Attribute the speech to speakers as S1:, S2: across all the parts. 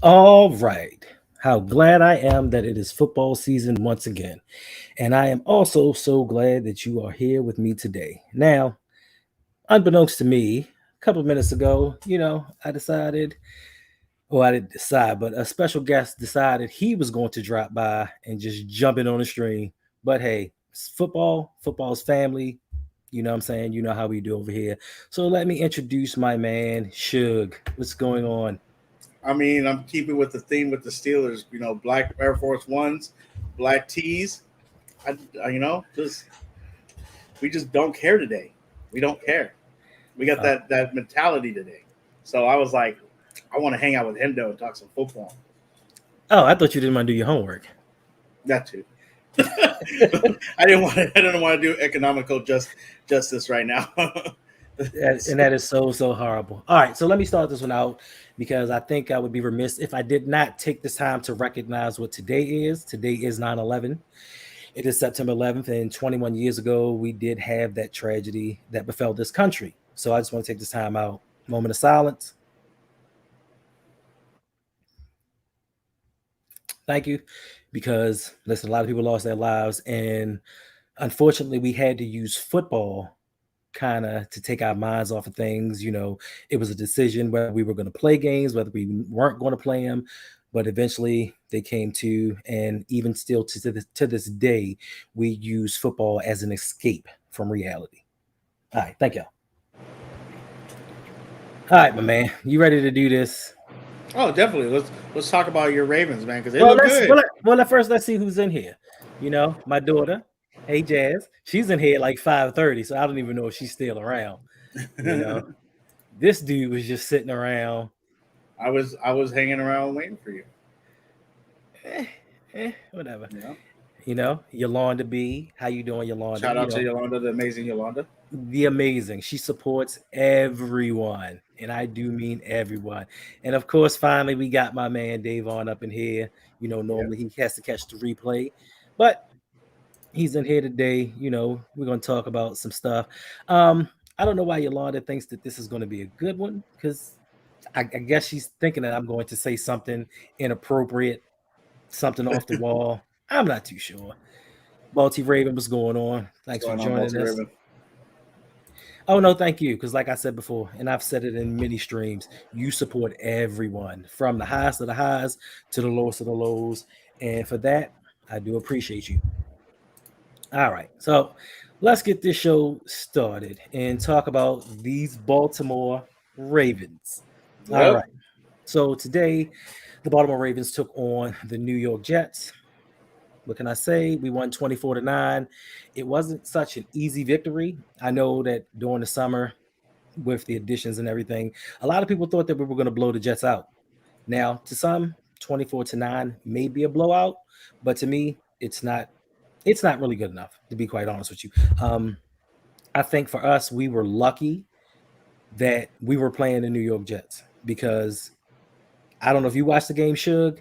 S1: All right. How glad I am that it is football season once again. And I am also so glad that you are here with me today. Now, unbeknownst to me, a couple of minutes ago, I decided, well, I didn't decide, but a special guest decided he was going to drop by and just jump in on the stream. But hey, it's football's family. You know what I'm saying? You know how we do over here. So let me introduce my man, Suge. What's going on?
S2: I mean, I'm keeping with the theme with the Steelers. Black Air Force Ones, black tees. Just we just don't care today. We don't care. We got
S1: Uh,
S2: that mentality today. So I was like, I want to hang out with him though and talk some football.
S1: oh, I thought you didn't want to do your homework.
S2: That too. I didn't want to. I don't want to do economical justice right now.
S1: And that is so horrible. All right, so let me start this one out because I think I would be remiss if I did not take this time to recognize what today is. Today is 9/11. It is September 11th, and 21 years ago, we did have that tragedy that befell this country. So I just want to take this time out. Moment of silence. Thank you. Because, listen, a lot of people lost their lives, and unfortunately, we had to use football kind of to take our minds off of things. It was a decision whether we were going to play games, whether we weren't going to play them, but eventually they came to, and even still to this day, we use football as an escape from reality. All right, thank y'all. All right, my man, you ready to do this?
S2: Oh, definitely. Let's talk about your Ravens, man, because they
S1: Well,
S2: look
S1: let's
S2: good.
S1: first let's see who's in here. My daughter, hey Jazz, she's in here at like 5:30, so I don't even know if she's still around. You know, this dude was just sitting around.
S2: I was hanging around waiting for you.
S1: Eh, whatever.
S2: You know.
S1: Yolanda B. How you doing, Yolanda?
S2: Shout out to Yolanda, the amazing Yolanda.
S1: The amazing. She supports everyone, and I do mean everyone. And of course, finally, we got my man Davon up in here.
S2: Yeah.
S1: Normally he has to catch the replay, but he's in here today. We're going to talk about some stuff. I don't know why Yolanda thinks that this is going to be a good one because I guess she's thinking that I'm going to say something inappropriate, something off the wall. I'm not too sure. Baltimore Raven, what's going on?
S2: What's
S1: Thanks for
S2: going on,
S1: joining
S2: Baltimore
S1: us.
S2: Raven?
S1: Oh no, thank you. Because like I said before, and I've said it in many streams, you support everyone from the highest of the highs to the lowest of the lows, and for that, I do appreciate you. All right, so let's get this show started and talk about these Baltimore Ravens. All right,
S2: Yep.
S1: so today the Baltimore Ravens took on the New York Jets. What can I say? We won 24-9. It wasn't such an easy victory. I know that during the summer, with the additions and everything, a lot of people thought that we were going to blow the Jets out. Now, to some, 24-9 may be a blowout, but to me, it's not. It's not really good enough, to be quite honest with you. I think for us, we were lucky that we were playing the New York Jets because I don't know if you watched the game, Shug,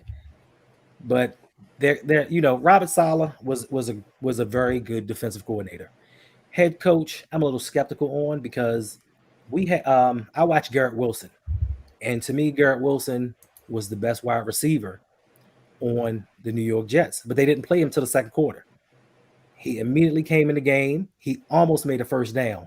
S1: but Robert Saleh was a very good defensive coordinator. Head coach, I'm a little skeptical on because I watched Garrett Wilson, and to me, Garrett Wilson was the best wide receiver on the New York Jets, but they didn't play him till the second quarter. He immediately came in the game. He almost made a first down.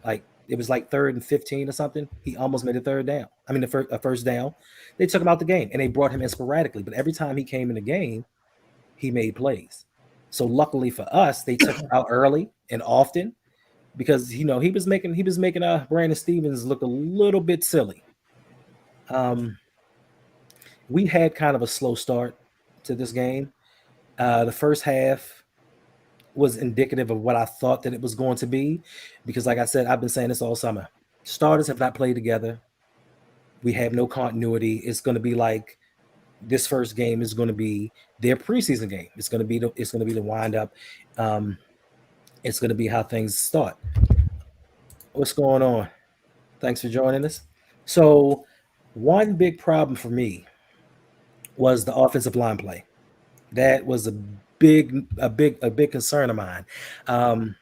S1: Like it was like 3rd and 15 or something. He almost made a third down. I mean, a first down. They took him out the game and they brought him in sporadically. But every time he came in the game, he made plays. So luckily for us, they took him out early and often because he was making Brandon Stevens look a little bit silly. Um, we had kind of a slow start to this game. The first half was indicative of what I thought that it was going to be because, like I said, I've been saying this all summer. Starters have not played together. We have no continuity. It's going to be like this first game is going to be their preseason game. It's going to be the wind up. Um, it's going to be how things start. What's going on? Thanks for joining us. So, one big problem for me was the offensive line play. That was a big concern of mine. Um,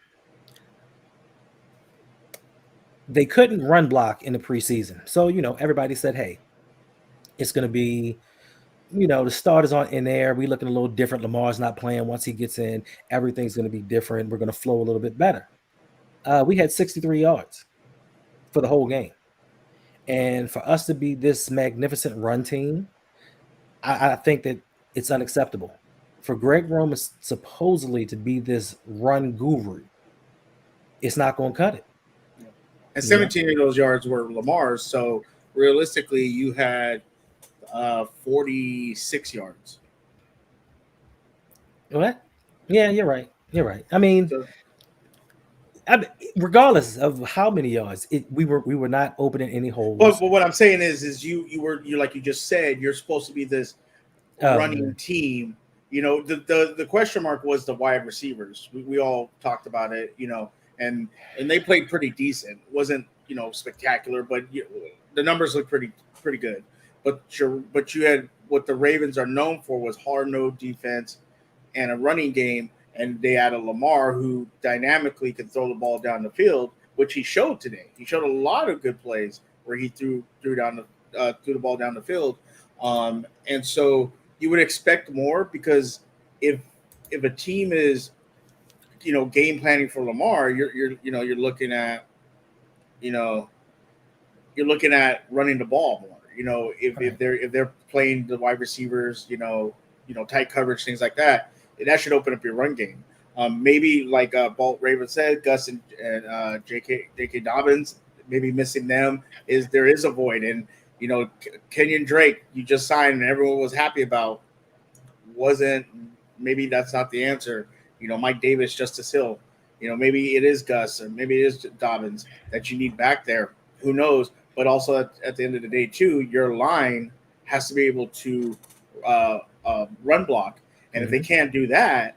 S1: they couldn't run block in the preseason, so everybody said, "Hey, it's going to be the starters aren't in there. We looking a little different. Lamar's not playing. Once he gets in, everything's going to be different. We're going to flow a little bit better. We had 63 yards for the whole game. And for us to be this magnificent run team, I think that it's unacceptable. For Greg Roman supposedly to be this run guru, it's not going to cut it.
S2: And 17 of those yards were Lamar's. So realistically, you had 46 yards.
S1: What? Yeah, you're right. You're right. I mean, regardless of how many yards, we were not opening any holes.
S2: But what I'm saying is you like you just said, you're supposed to be this running team. The question mark was the wide receivers. We all talked about it, and they played pretty decent. It wasn't spectacular, but the numbers look pretty good. But you had what the Ravens are known for was hard-nosed defense and a running game, and they had a Lamar who dynamically could throw the ball down the field, which he showed today. He showed a lot of good plays where he threw the ball down the field, and so you would expect more, because if a team is game planning for Lamar, you're looking at running the ball more. If they're playing the wide receivers, tight coverage, things like that, that should open up your run game. Maybe like Baltimore Ravens said, Gus and J.K. Dobbins, maybe missing them there is a void. And Kenyon Drake, you just signed and everyone was happy about, maybe that's not the answer. Mike Davis, Justice Hill, maybe it is Gus, or maybe it is Dobbins that you need back there. Who knows? But also at the end of the day, too, your line has to be able to run block. And if they can't do that,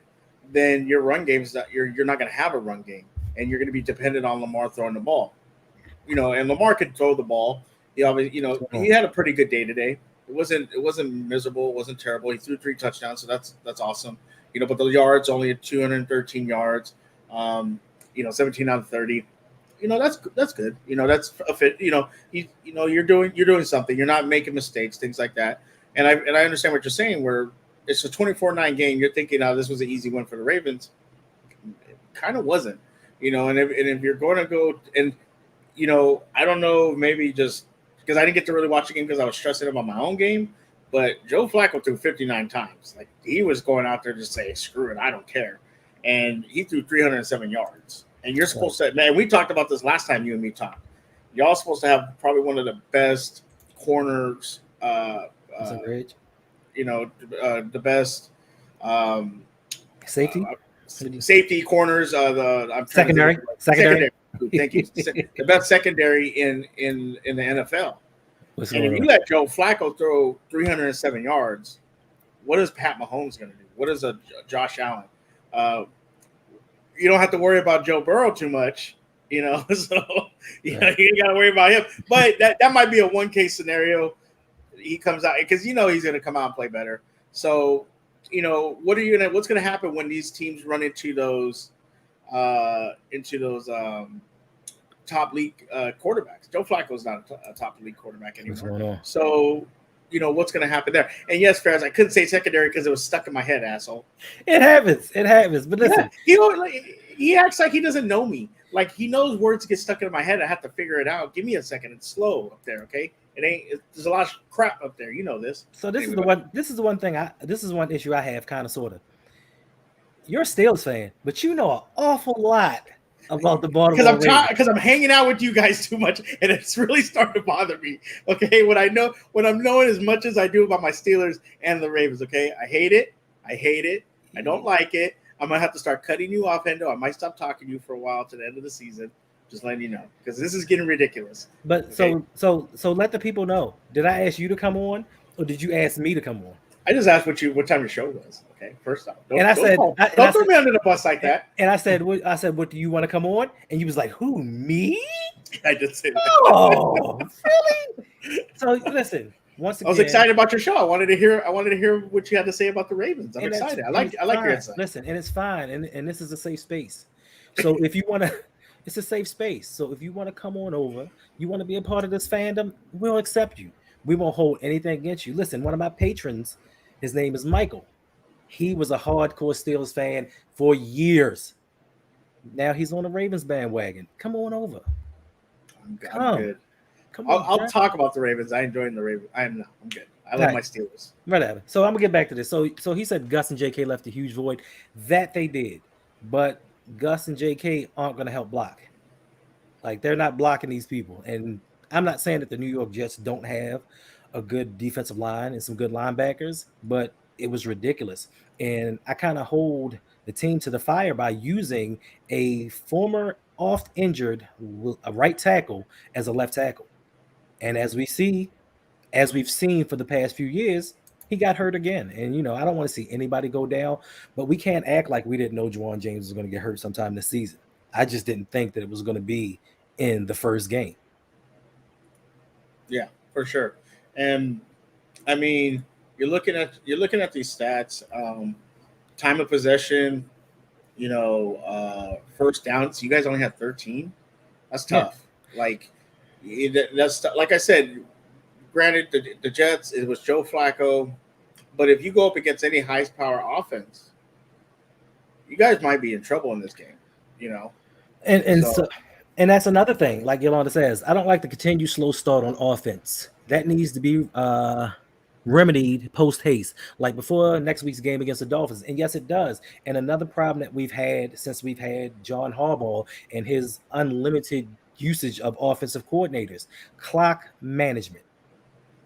S2: then your run game is you're not going to have a run game, and you're going to be dependent on Lamar throwing the ball. And Lamar could throw the ball. He had a pretty good day today. It wasn't miserable. It wasn't terrible. He threw 3 touchdowns, so that's awesome. But the yards only at 213 yards. 17 out of 30. That's good. That's a fit. You're doing something. You're not making mistakes, things like that. And I understand what you're saying, where it's a 24-9 game. You're thinking, this was an easy win for the Ravens. It kind of wasn't. And if you're going to go and I don't know, maybe just because I didn't get to really watch the game because I was stressing about my own game. But Joe Flacco threw 59 times. Like, he was going out there to say, screw it, I don't care. And he threw 307 yards. And you're supposed to, man, we talked about this last time you and me talked. Y'all supposed to have probably one of the best corners, the best safety corners.
S1: Secondary.
S2: Thank you. The best secondary in the NFL. And if you let Joe Flacco throw 307 yards, what is Pat Mahomes going to do? What is a Josh Allen? You don't have to worry about Joe Burrow too much, so you ain't got to worry about him. But that might be a one-case scenario. He comes out because he's going to come out and play better. So, what's going to happen when these teams run into those top league quarterbacks? Joe Flacco's not a top league quarterback anymore. So, what's going to happen there? And yes, Ferris, I couldn't say secondary because it was stuck in my head, asshole.
S1: It happens. But listen,
S2: he acts like he doesn't know me. Like, he knows words get stuck in my head. I have to figure it out. Give me a second. It's slow up there, okay? There's a lot of crap up there. You know this.
S1: So this is one issue I have, kind of, sort of. You're a Steelers fan, but you know an awful lot about the Baltimore Ravens.
S2: Because I'm hanging out with you guys too much, and it's really starting to bother me. Okay, when I'm knowing as much as I do about my Steelers and the Ravens. Okay, I hate it. I don't like it. I'm gonna have to start cutting you off, Hendo. I might stop talking to you for a while to the end of the season. Just letting you know, because this is getting ridiculous.
S1: But okay? so let the people know. Did I ask you to come on, or did you ask me to come on?
S2: I just asked what time your show was. Okay, first off, don't throw me under the bus like that.
S1: And I said, what do you want to come on? And you was like, who, me?
S2: I did say that.
S1: Oh, really? So listen. Once again,
S2: I was excited about your show. I wanted to hear what you had to say about the Ravens. I'm excited. I like your insight.
S1: Listen, and it's fine, and this is a safe space. So if you want to, it's a safe space. So if you want to come on over, you want to be a part of this fandom, we'll accept you. We won't hold anything against you. Listen, one of my patrons, his name is Michael. He was a hardcore Steelers fan for years. Now he's on the Ravens bandwagon. Come on over.
S2: I'm
S1: Come.
S2: good.
S1: Come on,
S2: I'll
S1: Jack.
S2: talk about the Ravens. I enjoy the Ravens. I'm good. I love
S1: Right.
S2: my Steelers.
S1: Whatever. So I'm gonna get back to this. So he said Gus and JK left a huge void. That they did, but Gus and JK aren't gonna help block. Like they're not blocking these people. And I'm not saying that the New York Jets don't have a good defensive line and some good linebackers, but it was ridiculous. And I kind of hold the team to the fire by using a former oft injured a right tackle as a left tackle. And as we've seen for the past few years, he got hurt again. And I don't want to see anybody go down, but we can't act like we didn't know Juwan James was going to get hurt sometime this season. I just didn't think that it was going to be in the first game.
S2: Yeah, for sure. And I mean, you're looking at these stats. Time of possession, first downs. You guys only have 13. That's tough. Yeah. Like that's like I said. Granted, the Jets, it was Joe Flacco, but if you go up against any high power offense, you guys might be in trouble in this game.
S1: And that's another thing. Like Yolanda says, I don't like the continued slow start on offense. That needs to be remedied post haste, like before next week's game against the Dolphins. And yes, it does. And another problem that we've had since we've had John Harbaugh and his unlimited usage of offensive coordinators, clock management.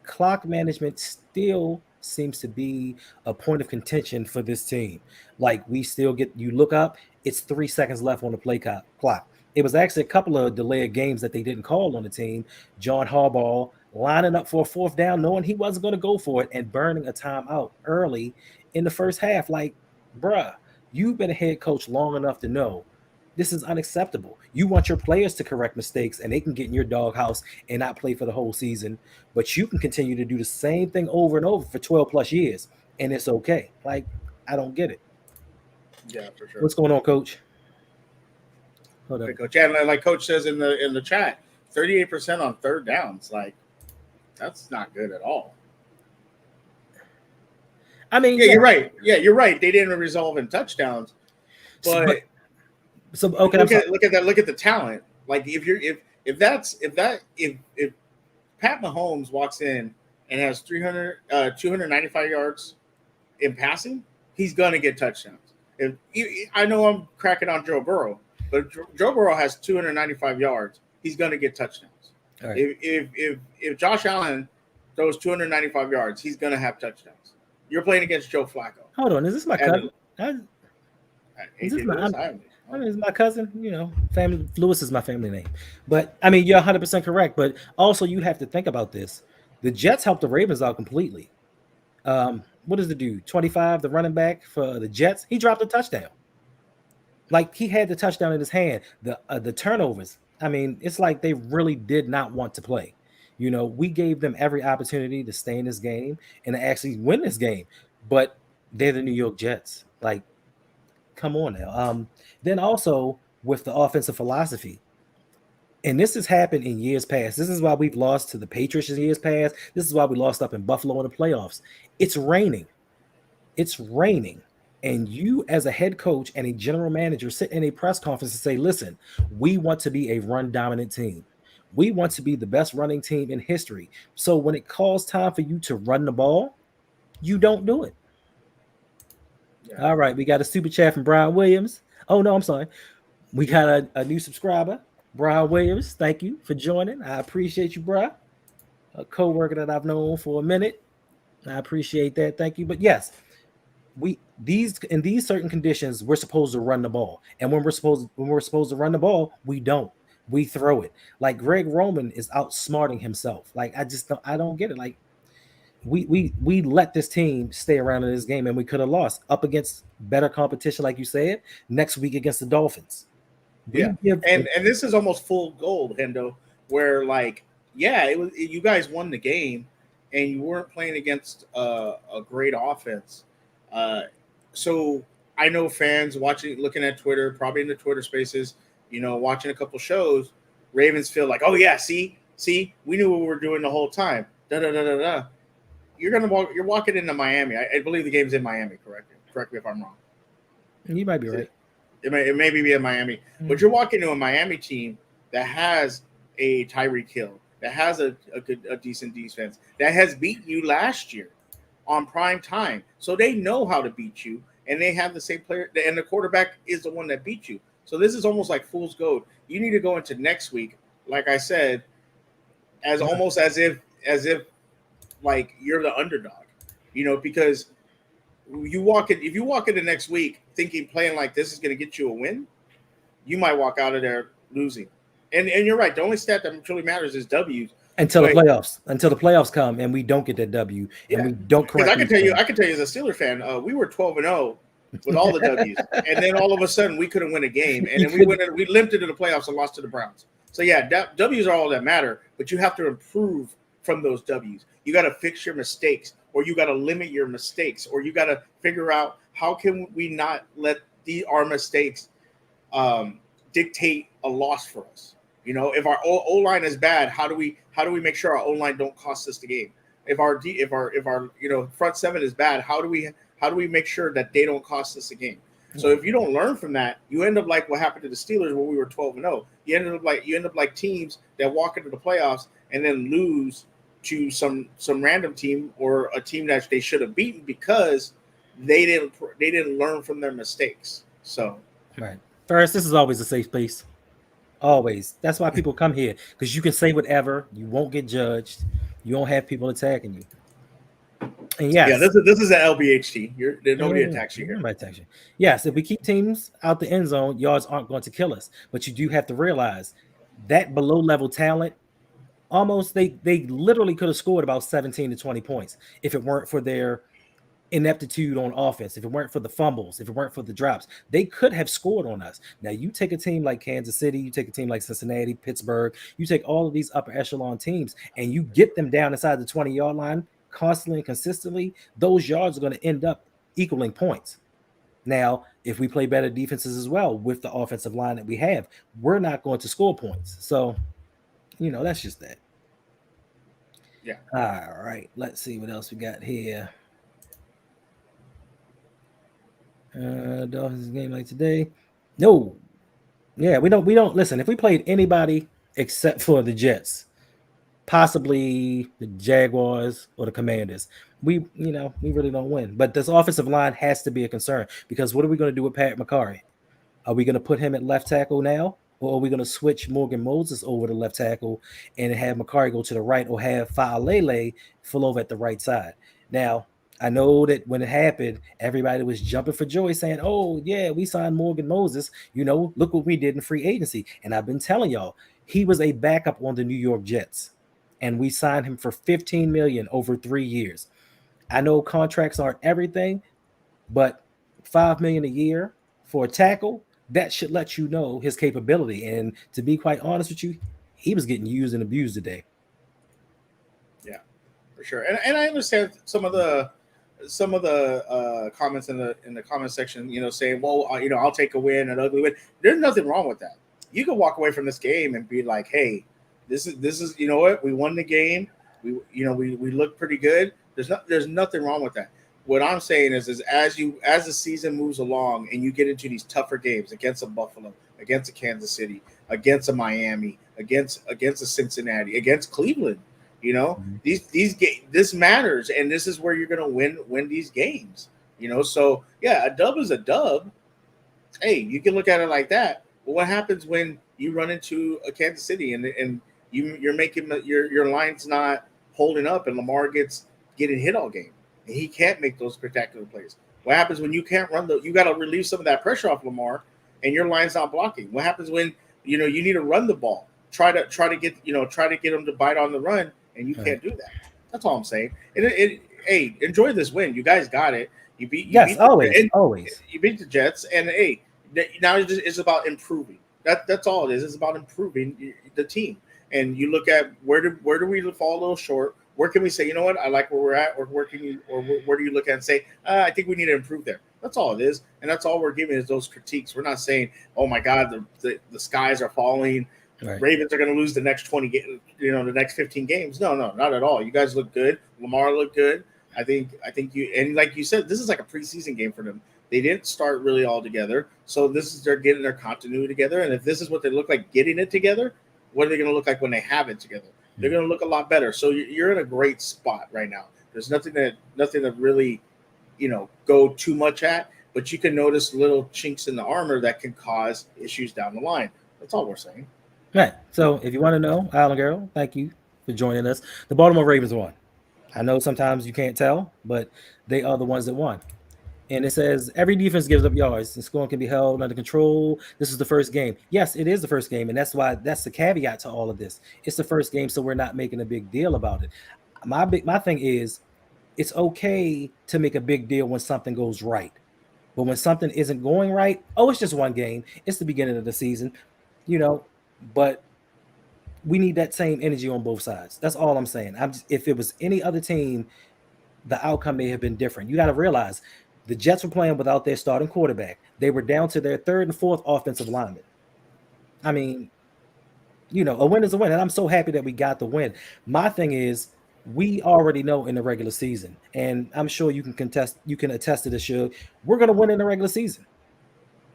S1: Clock management still seems to be a point of contention for this team. Like we still you look up, it's 3 seconds left on the play clock. It was actually a couple of delayed games that they didn't call on the team. John Harbaugh lining up for a fourth down, knowing he wasn't going to go for it and burning a timeout early in the first half. Like, bruh, you've been a head coach long enough to know this is unacceptable. You want your players to correct mistakes and they can get in your doghouse and not play for the whole season, but you can continue to do the same thing over and over for 12 plus years and it's okay. Like, I don't get it.
S2: Yeah, for sure.
S1: What's going on, Coach?
S2: Hold on. Coach. Yeah, like Coach says in the chat, 38% on third downs. Like, that's not good at all.
S1: I mean,
S2: you're right. Yeah, you're right. They didn't resolve in touchdowns, but
S1: okay.
S2: Look at the talent. Like if Pat Mahomes walks in and has 295 yards in passing, he's gonna get touchdowns. I know I'm cracking on Joe Burrow, but Joe Burrow has 295 yards. He's gonna get touchdowns. Right. If Josh Allen throws 295 yards, he's gonna have touchdowns. You're playing against Joe Flacco.
S1: Hold on, is this my cousin? Is this my cousin? Family Lewis is my family name. But I mean, you're 100% correct. But also, you have to think about this. The Jets helped the Ravens out completely. What does the dude? 25, the running back for the Jets. He dropped a touchdown. Like he had the touchdown in his hand. The turnovers. I mean, it's like they really did not want to play. We gave them every opportunity to stay in this game and to actually win this game. But they're the New York Jets. Like, come on now. Then also with the offensive philosophy, and this has happened in years past. This is why we've lost to the Patriots in years past. This is why we lost up in Buffalo in the playoffs. It's raining. And you as a head coach and a general manager sit in a press conference and say, listen, we want to be a run dominant team. We want to be the best running team in history. So when it calls time for you to run the ball, you don't do it. Yeah. All right, we got a super chat from Brian Williams. Oh, no, I'm sorry. We got a new subscriber, Brian Williams. Thank you for joining. I appreciate you, Brian. A co-worker that I've known for a minute. I appreciate that. Thank you. But yes, in these certain conditions, we're supposed to run the ball. And when we're supposed to run the ball, we don't. We throw it. Like Greg Roman is outsmarting himself. Like I don't get it. Like we let this team stay around in this game and we could have lost up against better competition, like you said, next week against the Dolphins.
S2: And this is almost full gold, Hendo, where it was you guys won the game and you weren't playing against a great offense. So I know fans looking at Twitter, probably in the Twitter spaces, watching a couple shows, Ravens feel like, oh yeah, see, we knew what we were doing the whole time. Da da da da da. You're walking into Miami. I believe the game's in Miami. Correct me if I'm wrong.
S1: You might be right.
S2: It may be in Miami, but you're walking to a Miami team that has a Tyreek Hill, that has a decent defense, that has beaten you last year on prime time. So they know how to beat you, and they have the same player, and the quarterback is the one that beat you. So this is almost like fool's gold. You need to go into next week, like I said, as almost as if like you're the underdog, because if you walk into next week thinking playing like this is going to get you a win, you might walk out of there losing. And you're right. The only stat that truly matters is W's
S1: until the playoffs come and we don't get that W and we don't correct.
S2: Because I can tell you as a Steelers fan, we were 12-0 with all the W's, and then all of a sudden we couldn't win a game, and then we limped into the playoffs and lost to the Browns. So yeah, W's are all that matter, but you have to improve from those W's. You got to fix your mistakes, or you got to limit your mistakes, or you got to figure out how can we not let our mistakes dictate a loss for us. If our O-line is bad, how do we make sure our O-line don't cost us the game? If our front seven is bad, how do we make sure that they don't cost us a game? So if you don't learn from that, you end up like what happened to the Steelers when we were 12-0. You end up like teams that walk into the playoffs and then lose to some random team or a team that they should have beaten because they didn't learn from their mistakes. So
S1: right. First, this is always a safe place. Always. That's why people come here, because you can say whatever. You won't get judged. You don't have people attacking you. And yes,
S2: yeah, this is an LBHT. Nobody attacks you here.
S1: Nobody attacks you. Yes, if we keep teams out the end zone, yards aren't going to kill us. But you do have to realize that below level talent, almost they literally could have scored about 17 to 20 points if it weren't for their ineptitude on offense, if it weren't for the fumbles, if it weren't for the drops. They could have scored on us. Now you take a team like Kansas City, you take a team like Cincinnati, Pittsburgh, you take all of these upper echelon teams and you get them down inside the 20-yard line constantly and consistently, those yards are going to end up equaling points. Now, if we play better defenses as well with the offensive line that we have, we're not going to score points. So, that's just that.
S2: Yeah.
S1: All right. Let's see what else we got here. Dolphins game like today. No. Yeah, we don't listen. If we played anybody except for the Jets, possibly the Jaguars or the Commanders, we really don't win. But this offensive line has to be a concern, because what are we going to do with Pat McCarry? Are we going to put him at left tackle now, or are we going to switch Morgan Moses over to left tackle and have McCarry go to the right, or have Faalele fill over at the right side? Now, I know that when it happened, everybody was jumping for joy saying, oh, yeah, we signed Morgan Moses. Look what we did in free agency. And I've been telling y'all, he was a backup on the New York Jets, and we signed him for $15 million over 3 years. I know contracts aren't everything, but $5 million a year for a tackle, that should let you know his capability. And to be quite honest with you, he was getting used and abused today.
S2: Yeah, for sure. And I understand some of the comments in the comment section, saying, well, I'll take a win, an ugly win. There's nothing wrong with that. You can walk away from this game and be like, hey, this is what, we won the game. We look pretty good. There's nothing wrong with that. What I'm saying is as the season moves along and you get into these tougher games against a Buffalo, against a Kansas City, against a Miami, against a Cincinnati, against Cleveland, this matters, and this is where you're going to win these games. So yeah, a dub is a dub. Hey, you can look at it like that. But what happens when you run into a Kansas City and you're making your line's not holding up and Lamar getting hit all game and he can't make those spectacular plays? What happens when you can't run you got to relieve some of that pressure off Lamar and your line's not blocking? What happens when you need to run the ball, try to get them to bite on the run, and you can't do that? That's all I'm saying. Hey, enjoy this win. You guys got it. You beat
S1: always.
S2: You beat the Jets, and hey, now it's about improving. That's all it is. It's about improving the team. And you look at where do we fall a little short? Where can we say, you know what, I like where we're at, or where do you look at and say, I think we need to improve there? That's all it is, and that's all we're giving is those critiques. We're not saying, oh my God, the skies are falling.
S1: Right.
S2: Ravens are going to lose the next 20 games, the next 15 games. No, no, not at all. You guys look good. Lamar looked good. I think you, and like you said, this is like a preseason game for them. They didn't start really all together, so this is they're getting their continuity together. And if this is what they look like getting it together, what are they going to look like when they have it together? They're going to look a lot better. So you're in a great spot right now. There's nothing to really, go too much at, but you can notice little chinks in the armor that can cause issues down the line. That's all we're saying.
S1: Right. So if you want to know, Alan Girl, thank you for joining us. The Baltimore Ravens won. I know sometimes you can't tell, but they are the ones that won. And it says every defense gives up yards and scoring can be held under control. This is the first game. Yes, it is the first game. And that's the caveat to all of this. It's the first game, so we're not making a big deal about it. My thing is it's okay to make a big deal when something goes right. But when something isn't going right, oh, it's just one game. It's the beginning of the season, you know. But we need that same energy on both sides. That's all I'm saying. If it was any other team, the outcome may have been different. You got to realize the Jets were playing without their starting quarterback. They were down to their third and fourth offensive lineman. I mean, a win is a win, and I'm so happy that we got the win. My thing is, we already know in the regular season, and I'm sure you can attest to this, Shug. We're going to win in the regular season.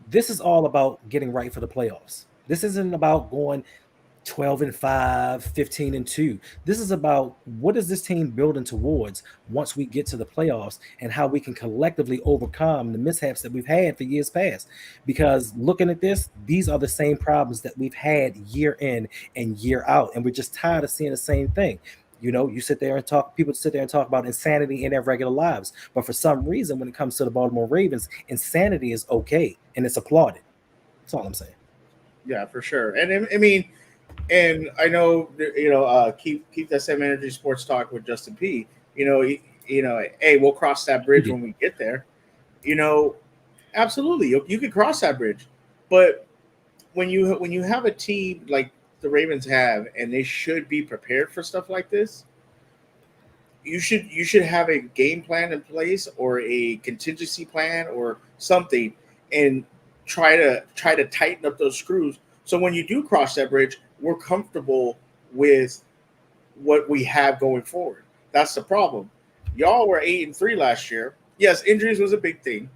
S1: This is all about getting right for the playoffs. This isn't about going 12-5, 15-2. This is about what is this team building towards once we get to the playoffs and how we can collectively overcome the mishaps that we've had for years past. Because looking at this, these are the same problems that we've had year in and year out. And we're just tired of seeing the same thing. People sit there and talk about insanity in their regular lives. But for some reason, when it comes to the Baltimore Ravens, insanity is okay and it's applauded. That's all I'm saying.
S2: Yeah, for sure. And I mean, and I know, keep that same energy sports talk with Justin P. Hey, we'll cross that bridge when we get there. Absolutely, you could cross that bridge, but when you have a team like the Ravens have, and they should be prepared for stuff like this, you should have a game plan in place or a contingency plan or something, and try to tighten up those screws. So when you do cross that bridge, we're comfortable with what we have going forward. That's the problem. Y'all were 8-3 last year. Yes, injuries was a big thing,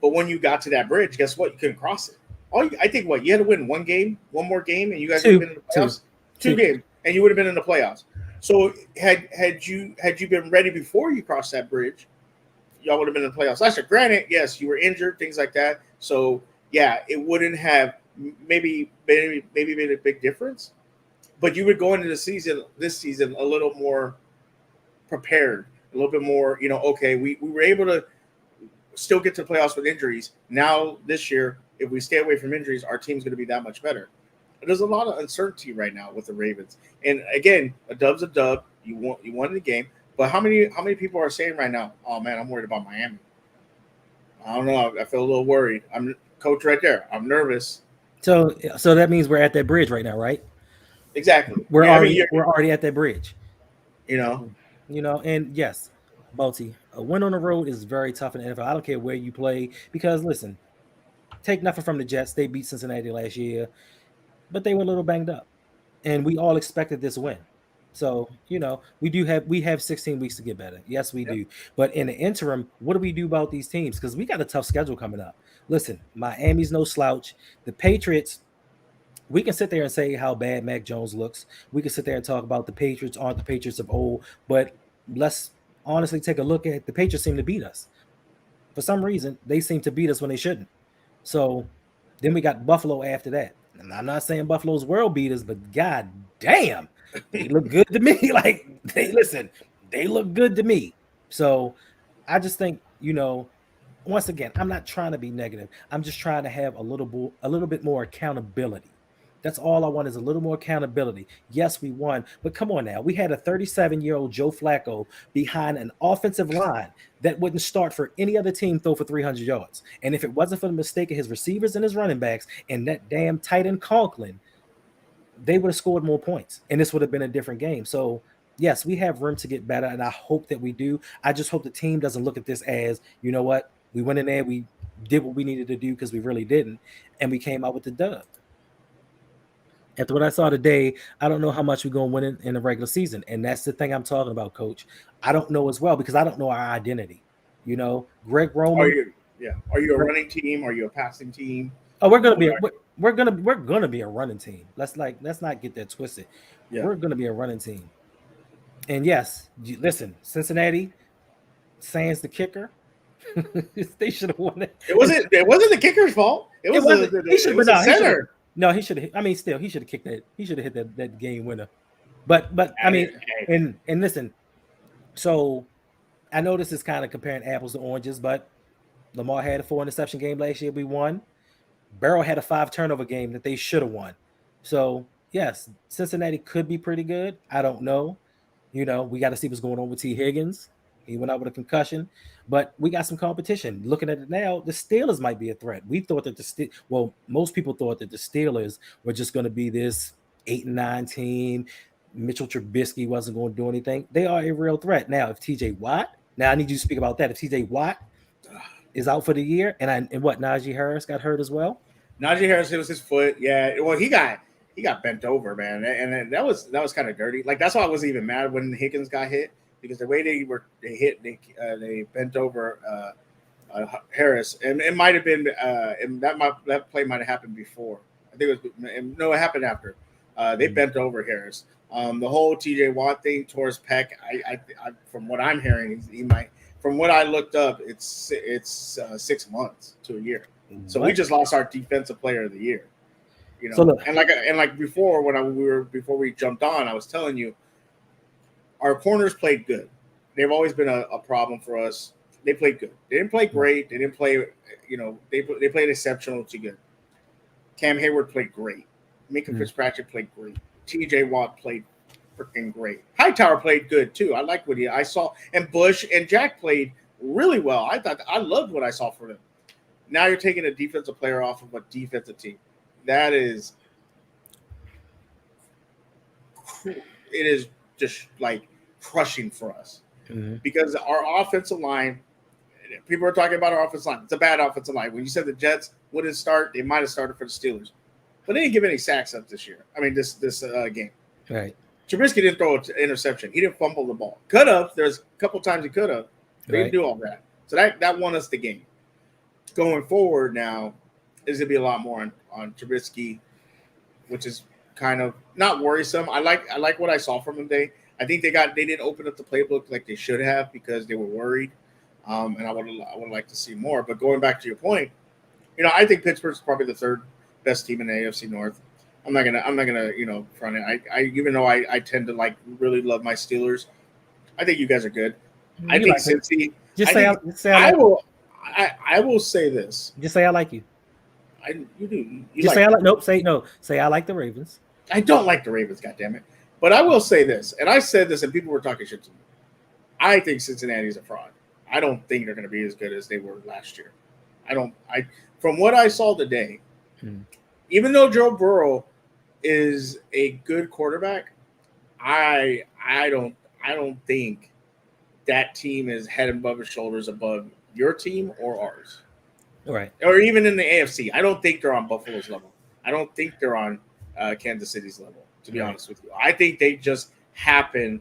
S2: but when you got to that bridge, guess what? You couldn't cross it. I think you had to win one more game, and you guys would have been in the playoffs. Two games, and you would have been in the playoffs. So had you been ready before you crossed that bridge, y'all would have been in the playoffs last year. Granted, yes, you were injured, things like that. So yeah, it wouldn't have maybe made a big difference, but you would go into this season a little more prepared, a little bit more. Okay, we were able to still get to the playoffs with injuries. Now this year, if we stay away from injuries, our team's going to be that much better. There's a lot of uncertainty right now with the Ravens. And again, a dub's a dub. You won the game. But how many people are saying right now, oh man, I'm worried about Miami? I don't know. I feel a little worried. I'm coach right there. I'm nervous.
S1: So that means we're at that bridge right now, right?
S2: Exactly.
S1: We're already at that bridge. And yes, Balti, a win on the road is very tough in the NFL. I don't care where you play, because listen, take nothing from the Jets. They beat Cincinnati last year, but they were a little banged up, and we all expected this win. So we have 16 weeks to get better. Yes, we do. But in the interim, what do we do about these teams? Because we got a tough schedule coming up. Listen, Miami's no slouch. The Patriots. We can sit there and say how bad Mac Jones looks. We can sit there and talk about the Patriots aren't the Patriots of old, but let's honestly take a look at the Patriots seem to beat us. For some reason, they seem to beat us when they shouldn't. So then we got Buffalo after that. And I'm not saying Buffalo's world beaters, but god damn, they look good to me. Like, they look good to me. So I just think, once again, I'm not trying to be negative. I'm just trying to have a little bit more accountability. That's all I want, is a little more accountability. Yes, we won, but come on now. We had a 37-year-old Joe Flacco behind an offensive line that wouldn't start for any other team throw for 300 yards. And if it wasn't for the mistake of his receivers and his running backs and that damn tight end Conklin, they would have scored more points, and this would have been a different game. So yes, we have room to get better, and I hope that we do. I just hope the team doesn't look at this as, you know what, we went in there, we did what we needed to do, because we really didn't, and we came out with the dub. After what I saw today, I don't know how much we're going to win in the regular season. And that's the thing I'm talking about, Coach. I don't know as well because I don't know our identity. Greg
S2: Are
S1: Roman.
S2: you? Yeah. Are you a running team? Are you a passing team?
S1: Oh, we're gonna
S2: What
S1: be
S2: are
S1: we're gonna be a running team. Let's not get that twisted.
S2: you? Yeah.
S1: We're gonna be a running team. And yes, listen, Cincinnati, sans the kicker, they should have won it.
S2: It wasn't the kicker's fault. It
S1: It
S2: was
S1: wasn't. He
S2: it
S1: should, but
S2: was the
S1: no, he should have.
S2: center.
S1: No, he should have. I mean, still, he should have kicked that. He should have hit that game winner. But I mean,
S2: Hey,
S1: and listen. So I know this is kind of comparing apples to oranges, but Lamar had a 4 interception game last year. We won. Barrow had a 5 turnover game that they should have won. So yes, Cincinnati could be pretty good. I don't know. We got to see what's going on with T. Higgins. He went out with a concussion, but we got some competition. Looking at it now, the Steelers might be a threat. We thought that most people thought that the Steelers were just going to be this 8-9 team. Mitchell Trubisky wasn't going to do anything. They are a real threat. Now, if TJ Watt, now I need you to speak about that. If TJ Watt is out for the year, and what Najee Harris got hurt as well.
S2: Najee Harris, it was his foot. Yeah, well, he got bent over, man, and that was kind of dirty. Like that's why I wasn't even mad when Higgins got hit because the way they bent over Harris, and it might have been, and that play might have happened before. I think it happened after. They bent over Harris. The whole T.J. Watt thing tore his pec. I from what I'm hearing, he might. From what I looked up, it's 6 months to a year. So we just lost our defensive player of the year.
S1: So look,
S2: and like before before we jumped on, I was telling you, our corners played good. They've always been a problem for us. They played good. They didn't play great. They didn't play, they played exceptional to good. Cam Hayward played great. Minka Fitzpatrick played great. T.J. Watt played freaking great. Hightower played good too. I like what I saw, and Bush and Jack played really well. I loved what I saw for them. Now you're taking a defensive player off of a defensive team. That is, it is just like crushing for us because our offensive line. People are talking about our offensive line. It's a bad offensive line. When you said the Jets wouldn't start, they might have started for the Steelers, but they didn't give any sacks up this year. I mean, this game.
S1: Right.
S2: Trubisky didn't throw an interception. He didn't fumble the ball. Could have. There's a couple times he could have. They didn't do all that. So that won us the game. Going forward now is going to be a lot more on Trubisky, which is kind of not worrisome. I like what I saw from him today. I think they didn't open up the playbook like they should have because they were worried. And I would like to see more. But going back to your point, I think Pittsburgh's probably the third best team in the AFC North. I'm not gonna front it. I even though I tend to really love my Steelers, I think you guys are good. I think Cincy. I will say this.
S1: Just say I like you.
S2: You do.
S1: Just say I like. Nope. Say no. Say I like the Ravens.
S2: I don't like the Ravens. Goddammit. But I will say this, and I said this, and people were talking shit to me. I think Cincinnati's a fraud. I don't think they're going to be as good as they were last year. From what I saw today, even though Joe Burrow is a good quarterback, I don't think that team is head and above his shoulders above your team or ours.
S1: All right.
S2: Or even in the AFC. I don't think they're on Buffalo's level. I don't think they're on Kansas City's level, to be honest with you. I think they just happen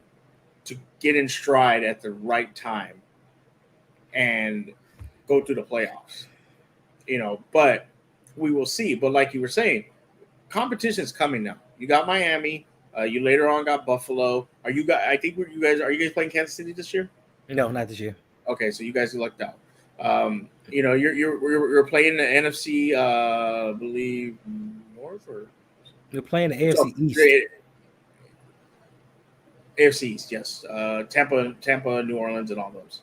S2: to get in stride at the right time and go through the playoffs. But we will see. But like you were saying, competition's coming now. You got Miami. You later on got Buffalo. Are you guys playing Kansas City this year?
S1: No, not this year.
S2: Okay, so you guys lucked out. You're playing the NFC, I believe North, or
S1: you're playing the AFC East.
S2: AFC East, yes. Tampa, New Orleans, and all those.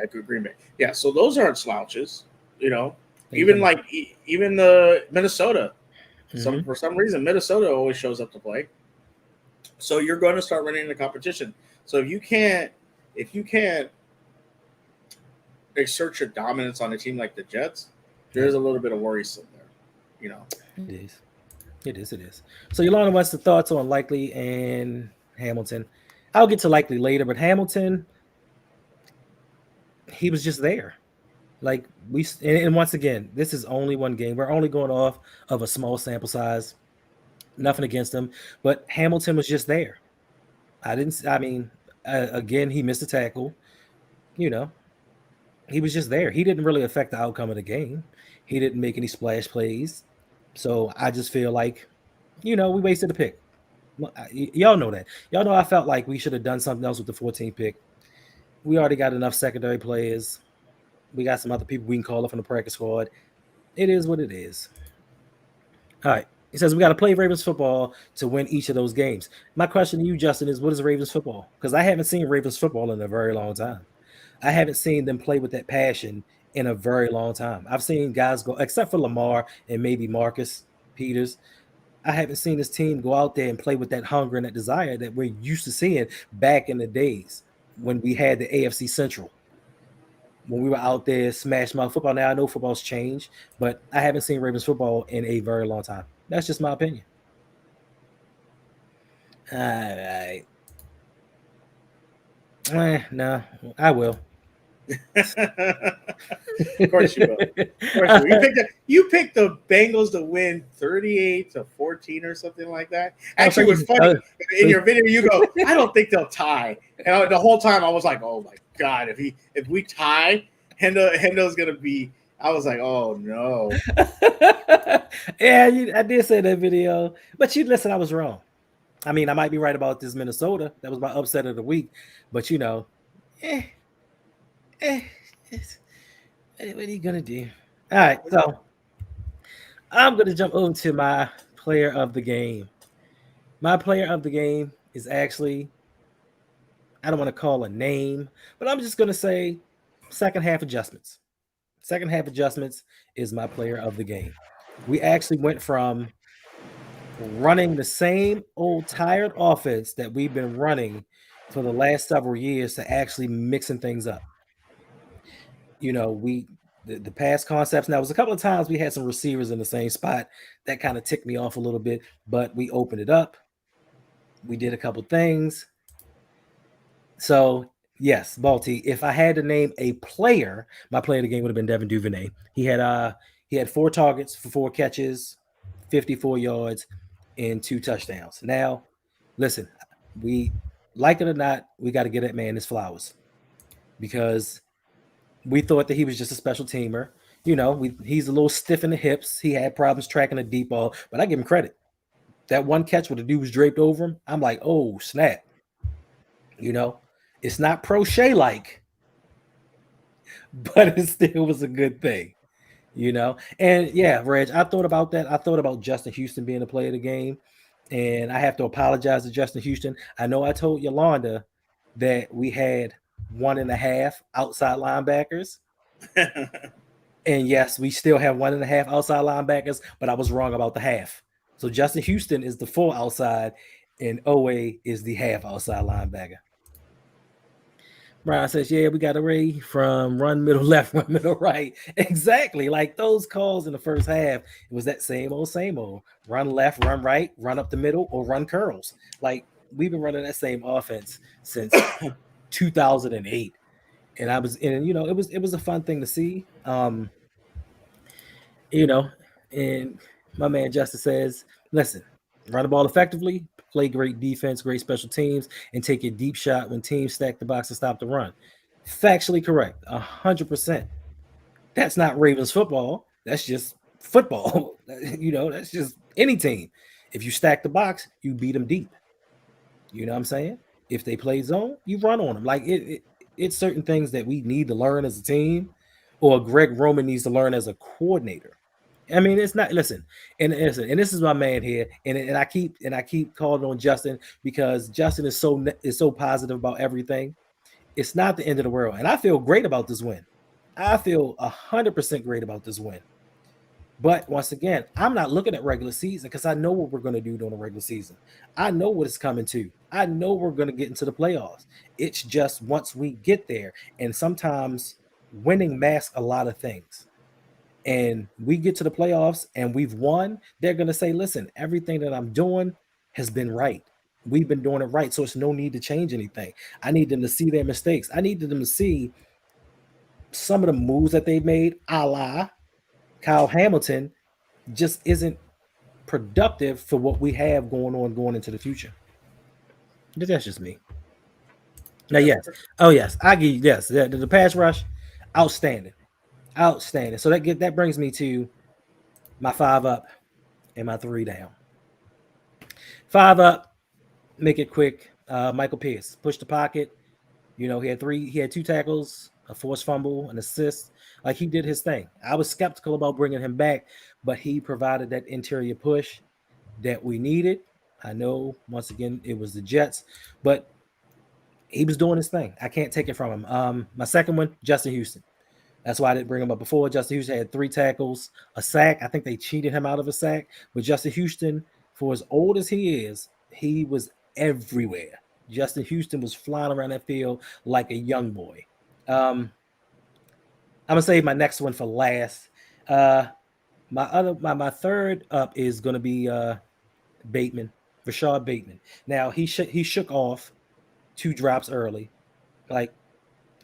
S2: At Green Bay. Yeah, so those aren't slouches. Even the Minnesota. For some reason, Minnesota always shows up to play. So you're going to start running into competition. So if you can't exert your dominance on a team like the Jets, there's a little bit of worrisome there.
S1: It is. So Yolanda wants the thoughts on Likely and Hamilton. I'll get to Likely later, but Hamilton, he was just there. And once again, this is only one game. We're only going off of a small sample size. Nothing against him, but Hamilton was just there. I didn't. I mean, again, he missed a tackle. You know, he was just there. He didn't really affect the outcome of the game. He didn't make any splash plays. So I just feel like, we wasted a pick. Y'all know that. Y'all know I felt like we should have done something else with the 14th pick. We already got enough secondary players. We got some other people we can call up from the practice squad. It is what it is. All right. He says we got to play Ravens football to win each of those games. My question to you, Justin, is what is Ravens football? Because I haven't seen Ravens football in a very long time. I haven't seen them play with that passion in a very long time. I've seen guys go, except for Lamar and maybe Marcus Peters. I haven't seen this team go out there and play with that hunger and that desire that we're used to seeing back in the days when we had the AFC Central. When we were out there smash mouth football. Now I know football's changed, but I haven't seen Ravens football in a very long time. That's just my opinion. All right. No, I will.
S2: Of course you will. Of course you will. You picked the Bengals to win 38-14 or something like that. Actually, it was funny. In your video, you go, I don't think they'll tie. And the whole time I was like, oh my God, if we tie, Hendo's gonna be. I was like, oh no.
S1: Yeah, I did say that video, but listen, I was wrong. I mean, I might be right about this Minnesota. That was my upset of the week, but what are you gonna do? All right, so I'm gonna jump over to my player of the game. My player of the game is actually, I don't want to call a name, but I'm just gonna say second half adjustments. Second half adjustments is my player of the game. We actually went from running the same old tired offense that we've been running for the last several years to actually mixing things up. The past concepts. Now, it was a couple of times we had some receivers in the same spot that kind of ticked me off a little bit, but we opened it up. We did a couple things. So yes, Balti, if I had to name a player, my player of the game would have been Devin Duvernay. He had 4 targets for 4 catches, 54 yards, and 2 touchdowns. Now, listen, we like it or not, we got to get that man his flowers because we thought that he was just a special teamer. He's a little stiff in the hips. He had problems tracking a deep ball, but I give him credit. That one catch where the dude was draped over him, I'm like, oh, snap. It's not Pro Shea like, but it still was a good thing. And yeah, Reg, I thought about that. I thought about Justin Houston being the player of the game, and I have to apologize to Justin Houston. I know I told Yolanda that we had 1.5 outside linebackers, and yes, we still have 1.5 outside linebackers, but I was wrong about the half. So Justin Houston is the full outside, and Owe is the half outside linebacker. Brian says, yeah, we got a Ray from run middle left, run middle right. Exactly. Like those calls in the first half, it was that same old. Run left, run right, run up the middle, or run curls. Like we've been running that same offense since 2008. And it was a fun thing to see. And my man Justin says, listen, run the ball effectively, play great defense, great special teams, and take a deep shot when teams stack the box and stop the run. Factually correct, 100%. That's not Ravens football. That's just football. That's just any team. If you stack the box, you beat them deep. You know what I'm saying? If they play zone, you run on them. Like it's certain things that we need to learn as a team, or Greg Roman needs to learn as a coordinator. I mean, it's not. Listen, and this is my man here, and I keep calling on Justin because Justin is so positive about everything. It's not the end of the world, and I feel great about this win. I feel 100% great about this win. But once again, I'm not looking at regular season because I know what we're going to do during the regular season. I know what it's coming to. I know we're going to get into the playoffs. It's just once we get there, and sometimes winning masks a lot of things. And we get to the playoffs and we've won, they're going to say, listen, everything that I'm doing has been right. We've been doing it right. So it's no need to change anything. I need them to see their mistakes. I need them to see some of the moves that they've made, a la Kyle Hamilton, just isn't productive for what we have going into the future. But that's just me. Now,
S2: Yeah.
S1: yes, oh yes, I give you yes. The pass rush, outstanding, outstanding. So that brings me to my 5 up and my 3 down. 5 up, make it quick. Michael Pierce pushed the pocket. He had 2 tackles, a forced fumble, an assist. Like he did his thing. I was skeptical about bringing him back, but he provided that interior push that we needed. I know once again it was the Jets, but he was doing his thing. I can't take it from him. My second one, Justin Houston. That's why I didn't bring him up before. Justin Houston had 3 tackles, a sack. I think they cheated him out of a sack. But Justin Houston, for as old as he is, he was everywhere. Justin Houston was flying around that field like a young boy. I'm gonna save my next one for last. My third up is gonna be Bateman, Rashad Bateman. Now he shook off 2 drops early. Like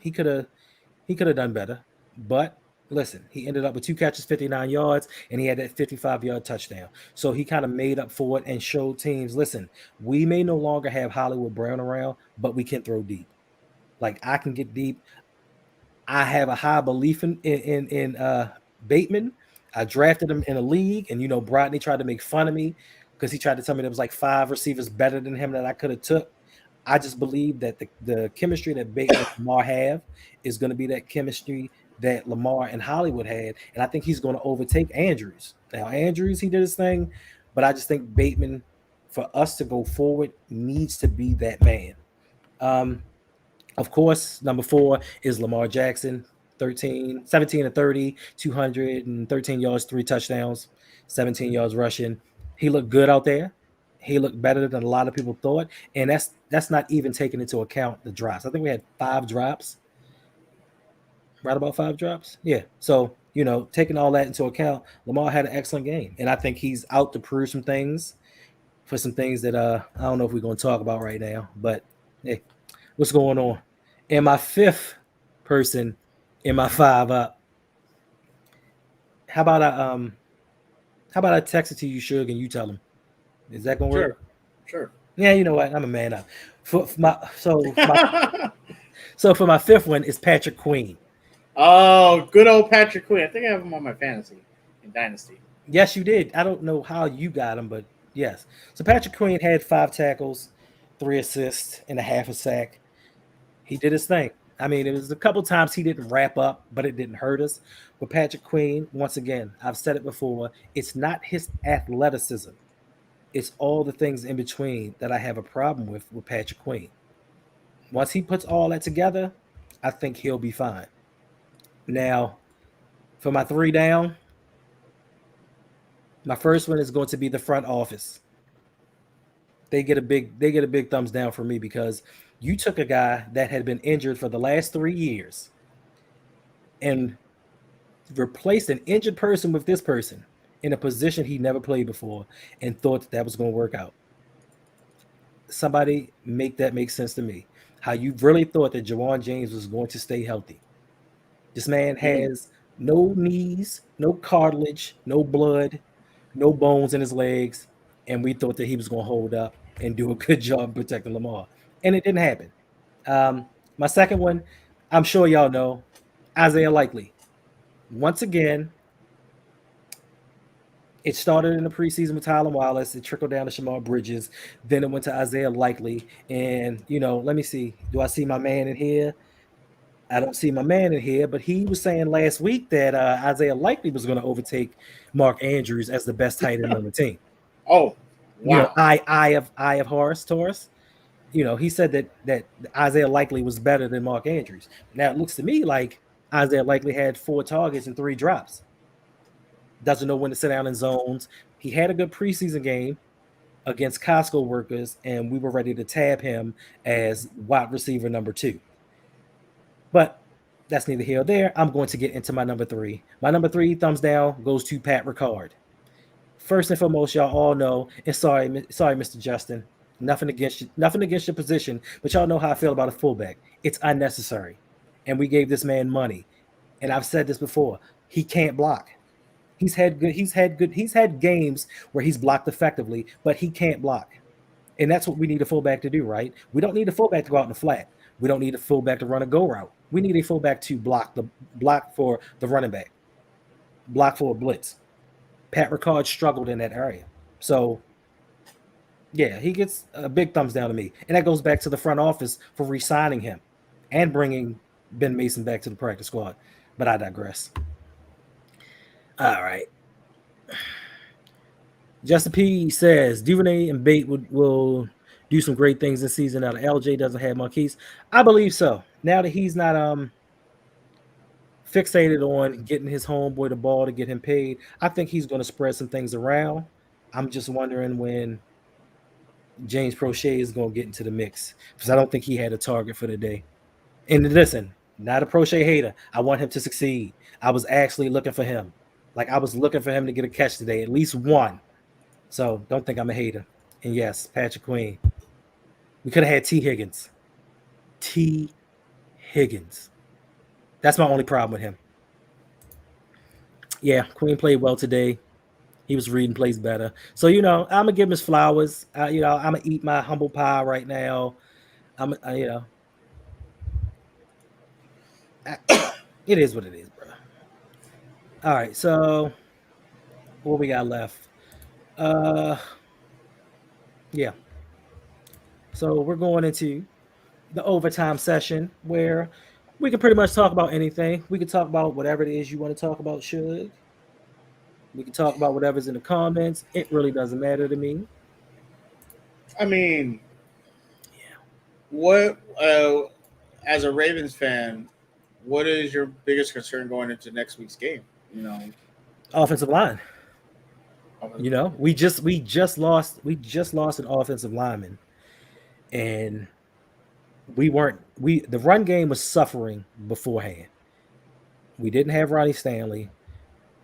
S1: he could have done better. But listen, he ended up with 2 catches, 59 yards, and he had that 55-yard touchdown. So he kind of made up for it and showed teams, listen, we may no longer have Hollywood Brown around, but we can throw deep. Like I can get deep. I have a high belief in Bateman. I drafted him in a league, and Brodney tried to make fun of me because he tried to tell me there was like 5 receivers better than him that I could have took. I just believe that the chemistry that Bateman and Lamar have is going to be that chemistry that Lamar and Hollywood had, and I think he's going to overtake Andrews. Now, Andrews, he did his thing, but I just think Bateman, for us to go forward, needs to be that man. Of course, number 4 is Lamar Jackson, 17 and 30, 213 yards, 3 touchdowns, 17 yards rushing. He looked good out there. He looked better than a lot of people thought, and that's not even taking into account the drops. I think we had 5 drops, right about 5 drops. Yeah. So taking all that into account, Lamar had an excellent game, and I think he's out to prove some things for some things that I don't know if we're going to talk about right now, but hey, what's going on? And my 5th person in my 5 up. How about I text it to you, Suge, and you tell him? Is that gonna work?
S2: Sure.
S1: Yeah, you know what? I'm a man up. For my for my 5th one is Patrick Queen.
S2: Oh, good old Patrick Queen. I think I have him on my fantasy in Dynasty.
S1: Yes, you did. I don't know how you got him, but yes. So Patrick Queen had 5 tackles, 3 assists, and a half a sack. He did his thing. I mean, it was a couple times he didn't wrap up, but it didn't hurt us. But Patrick Queen, once again, I've said it before, it's not his athleticism. It's all the things in between that I have a problem with Patrick Queen. Once he puts all that together, I think he'll be fine. Now, for my 3 down, my first one is going to be the front office. They get a big thumbs down for me because you took a guy that had been injured for the last 3 years and replaced an injured person with this person in a position he never played before and thought that was going to work out. Somebody make that make sense to me. How you really thought that Jawan James was going to stay healthy. This man has no knees, no cartilage, no blood, no bones in his legs, and we thought that he was going to hold up and do a good job protecting Lamar. And it didn't happen. My second one, I'm sure y'all know, Isaiah Likely. Once again, it started in the preseason with Tyler Wallace. It trickled down to Shamar Bridges. Then it went to Isaiah Likely. And, let me see. Do I see my man in here? I don't see my man in here, but he was saying last week that Isaiah Likely was going to overtake Mark Andrews as the best tight end on the team.
S2: Oh, wow.
S1: I have Taurus. He said that Isaiah Likely was better than Mark Andrews. Now it looks to me like Isaiah Likely had 4 targets and 3 drops. Doesn't know when to sit down in zones. He had a good preseason game against Costco workers, and we were ready to tab him as wide receiver number 2. But that's neither here or there. I'm going to get into my number 3. My number 3, thumbs down, goes to Pat Ricard. First and foremost, y'all all know, and sorry, Mr. Justin, nothing against your position, but y'all know how I feel about a fullback. It's unnecessary. And we gave this man money. And I've said this before. He can't block. He's had games where he's blocked effectively, but he can't block. And that's what we need a fullback to do, right? We don't need a fullback to go out in the flat. We don't need a fullback to run a go route. We need a fullback to block for the running back, block for a blitz. Pat Ricard struggled in that area. So yeah, he gets a big thumbs down to me. And that goes back to the front office for re-signing him and bringing Ben Mason back to the practice squad. But I digress. All right. Justin P says Duvernay and Bate will do some great things this season. Now the LJ doesn't have Marquise. I believe so. Now that he's not fixated on getting his homeboy the ball to get him paid, I think he's going to spread some things around. I'm just wondering when James Prochet is going to get into the mix because I don't think he had a target for the day. And listen, not a Prochet hater. I want him to succeed. I was actually looking for him. Like I was looking for him to get a catch today, at least one. So don't think I'm a hater. And yes, Patrick Queen. We could have had T. Higgins. T. Higgins. That's my only problem with him. Yeah, Queen played well today. He was reading plays better. So, I'm going to give him his flowers. I'm going to eat my humble pie right now. It is what it is, bro. All right, so what we got left? Yeah. So we're going into the overtime session where we can pretty much talk about anything. We can talk about whatever it is you want to talk about, Shug. We can talk about whatever's in the comments. It really doesn't matter to me.
S2: I mean,
S1: Yeah.
S2: what as a Ravens fan, what is your biggest concern going into next week's game?
S1: Offensive line. We just lost an offensive lineman, and the run game was suffering beforehand. We didn't have Ronnie Stanley.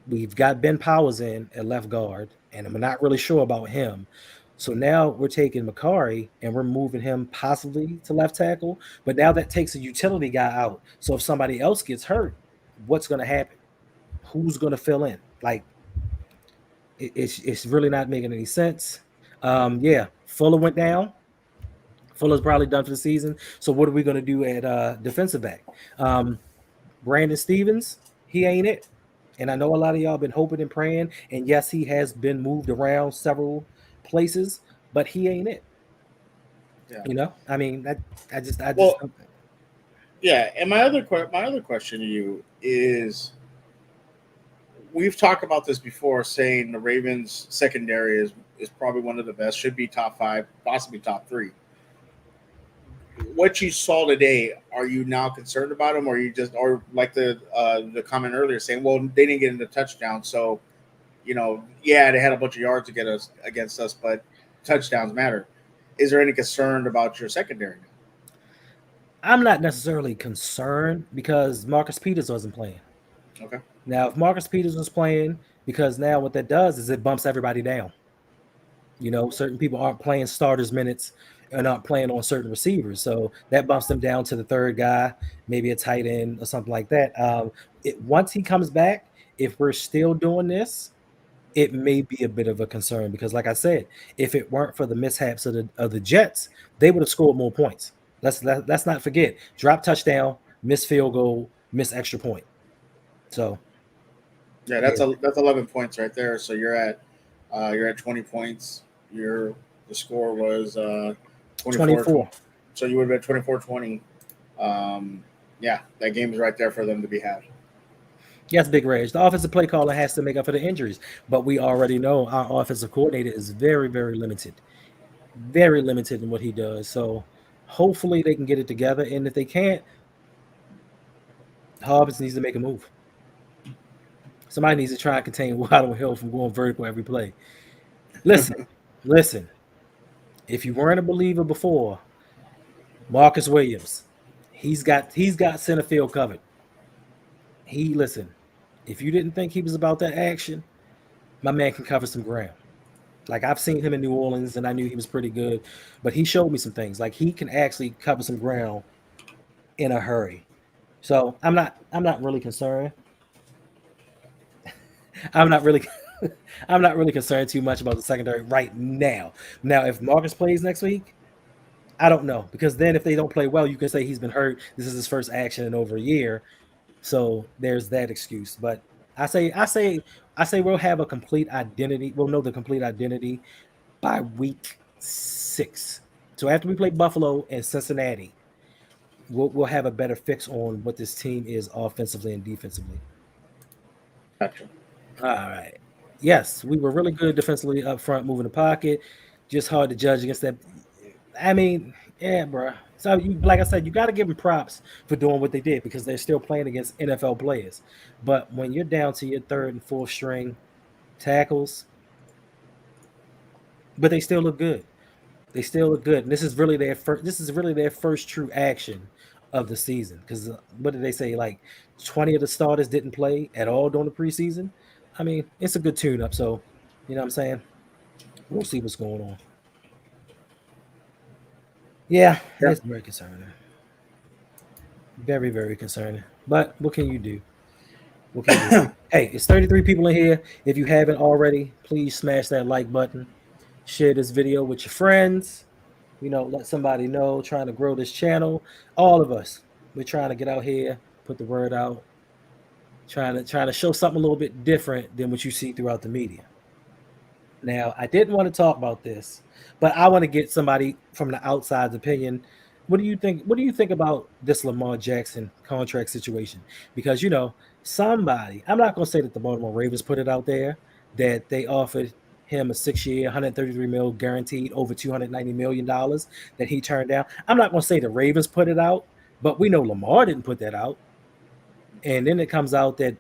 S1: We've got Ben Powers in at left guard, and I'm not really sure about him. So now we're taking Makari and we're moving him possibly to left tackle. But now that takes a utility guy out. So if somebody else gets hurt, what's going to happen? Who's going to fill in? Like, it's really not making any sense. Yeah, Fuller went down. Fuller's probably done for the season. So what are we going to do at defensive back? Brandon Stevens, he ain't it. And I know a lot of y'all been hoping and praying. And yes, he has been moved around several places, but he ain't it.
S2: Yeah.
S1: I mean, I just
S2: Well, yeah. And my other question to you is, we've talked about this before, saying the Ravens secondary is probably one of the best, should be top 5, possibly top 3. What you saw today, are you now concerned about them, or or like the comment earlier saying, well, they didn't get into touchdown, so yeah, they had a bunch of yards to get us against us, but touchdowns matter. Is there any concern about your secondary?
S1: I'm not necessarily concerned because Marcus Peters wasn't playing.
S2: Okay.
S1: Now, if Marcus Peters was playing, because now what that does is it bumps everybody down. Certain people aren't playing starters minutes and aren't playing on certain receivers. So that bumps them down to the third guy, maybe a tight end or something like that. Once he comes back, if we're still doing this, it may be a bit of a concern because, like I said, if it weren't for the mishaps of the Jets, they would have scored more points. Let's not forget, drop touchdown, miss field goal, miss extra point. So
S2: yeah, that's 11 points right there. So you're at 20 points. The score was
S1: 24.
S2: So you would have been 24-20. Yeah, that game's right there for them to be had.
S1: Yes, Big Rage. The offensive play caller has to make up for the injuries, but we already know our offensive coordinator is very, very limited in what he does. So hopefully they can get it together, and if they can't, Hobbs needs to make a move. Somebody needs to try and contain Waddle Hill from going vertical every play. Listen. If you weren't a believer before, Marcus Williams, he's got center field covered. Listen. If you didn't think he was about that action, my man can cover some ground. Like I've seen him in New Orleans, and I knew he was pretty good, but he showed me some things. Like he can actually cover some ground in a hurry. So I'm not really concerned. I'm not really I'm not really concerned too much about the secondary right now. Now, if Marcus plays next week, I don't know because then if they don't play well, you can say he's been hurt. This is his first action in over a year, so there's that excuse. But I say, I say, I say we'll have a complete identity. We'll know the complete identity by week 6. So after we play Buffalo and Cincinnati, we'll have a better fix on what this team is offensively and defensively.
S2: Gotcha.
S1: All right. Yes, we were really good defensively up front, moving the pocket. Just hard to judge against that. I mean, yeah, bro. So you, like I said, you got to give them props for doing what they did because they're still playing against NFL players. But when you're down to your third and fourth string tackles, but they still look good. They still look good. And this is really their first. This is really their first true action of the season. Because what did they say? Like 20 of the starters didn't play at all during the preseason. I mean, it's a good tune-up. So, you know what I'm saying? We'll see what's going on. Yeah,
S2: Yeah.
S1: it's very concerning. Very, very concerning. But what can you do? What can you do? Hey, it's 33 people in here. If you haven't already, please smash that like button. Share this video with your friends. Let somebody know. Trying to grow this channel. All of us, we're trying to get out here, put the word out, trying to show something a little bit different than what you see throughout the media. Now, I didn't want to talk about this, but I want to get somebody from the outside's opinion. What do you think? What do you think about this Lamar Jackson contract situation? Because somebody, I'm not going to say that the Baltimore Ravens put it out there that they offered him a 6-year, 133 mil guaranteed over $290 million that he turned down. I'm not going to say the Ravens put it out, but we know Lamar didn't put that out, and then it comes out that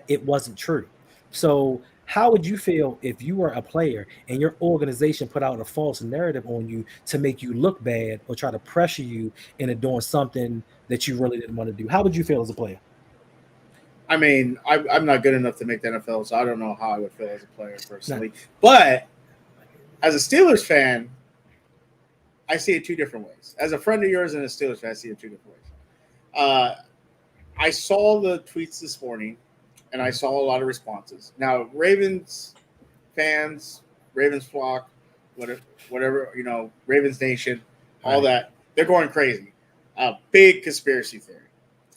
S1: it wasn't true. So how would you feel if you were a player and your organization put out a false narrative on you to make you look bad or try to pressure you into doing something that you really didn't want to do? How would you feel as a player?
S2: I mean, I'm not good enough to make the NFL, so I don't know how I would feel as a player personally.
S1: Not,
S2: But as a Steelers fan, I see it two different ways. As a friend of yours and a Steelers fan, I see it two different ways. I saw the tweets this morning, and I saw a lot of responses. Now, Ravens fans, Ravens flock, whatever, Ravens Nation, all that, they're going crazy. Big conspiracy theory.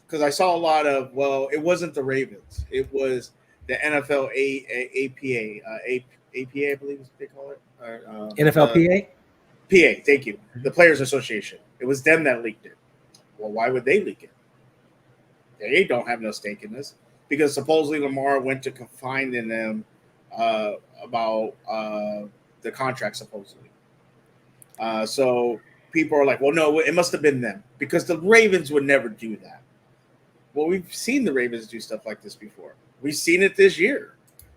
S2: Because I saw a lot of, well, it wasn't the Ravens. It was the NFL APA, I believe is what they call it.
S1: NFLPA?
S2: PA, thank you. The Players Association. It was them that leaked it. Well, why would they leak it? They don't have no stake in this because supposedly Lamar went to confide in them about the contract, supposedly. So people are like, well, no, it must have been them because the Ravens would never do that. Well, we've seen the Ravens do stuff like this before. We've seen it this year.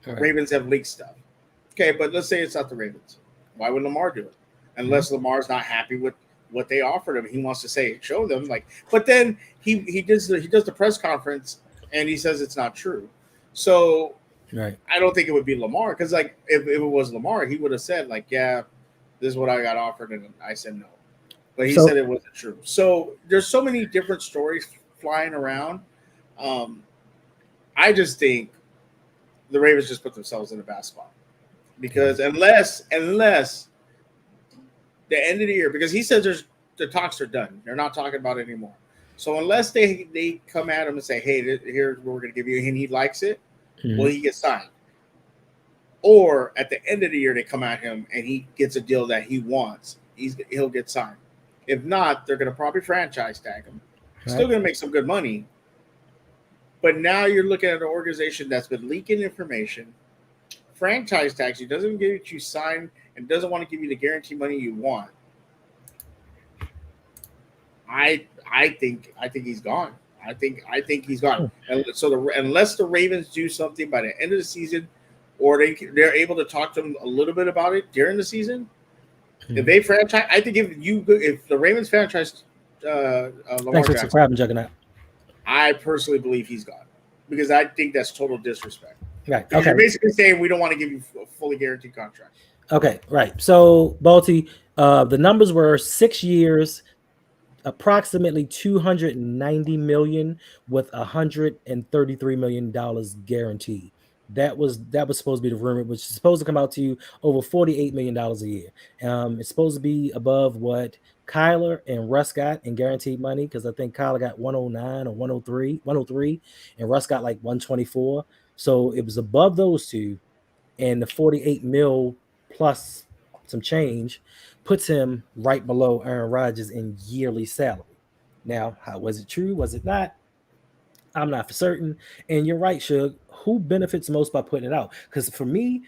S2: Right. Ravens have leaked stuff. Okay, but let's say it's not the Ravens. Why would Lamar do it? Unless Lamar's not happy with what they offered him. He wants to show them but then he does the press conference and he says it's not true. So
S1: right.
S2: I don't think it would be Lamar because if it was Lamar, he would have said yeah, this is what I got offered and I said no. But he said it wasn't true. So there's so many different stories flying around. I just think the Ravens just put themselves in a bad spot because unless the end of the year, because he says the talks are done. They're not talking about it anymore. So unless they come at him and say, hey, here's what we're going to give you, and he likes it, well, he gets signed. Or at the end of the year, they come at him and he gets a deal that he wants. He'll get signed. If not, they're going to probably franchise tag him. Right. Still going to make some good money. But now you're looking at an organization that's been leaking information, franchise tags you, doesn't get you signed, and doesn't want to give you the guarantee money you want. I think he's gone. I think he's gone. And so unless the Ravens do something by the end of the season, or they're able to talk to him a little bit about it during the season, if they franchise, I think if the Ravens franchise Lamar Jackson, I personally believe he's gone because I think that's total disrespect.
S1: Right. Okay.
S2: You're basically saying we don't want to give you a fully guaranteed contract.
S1: Okay. Right. So, Balti, the numbers were 6 years, approximately $290 million with $133 million guaranteed. That was supposed to be the rumor, which is supposed to come out to you over $48 million a year. It's supposed to be above what Kyler and Russ got in guaranteed money, because I think Kyler got 109 or 103, and Russ got like 124. So it was above those two, and the 48 mil plus some change puts him right below Aaron Rodgers in yearly salary. Now, how was it true? Was it not? I'm not for certain. And you're right, Shug. Who benefits most by putting it out? Because for me,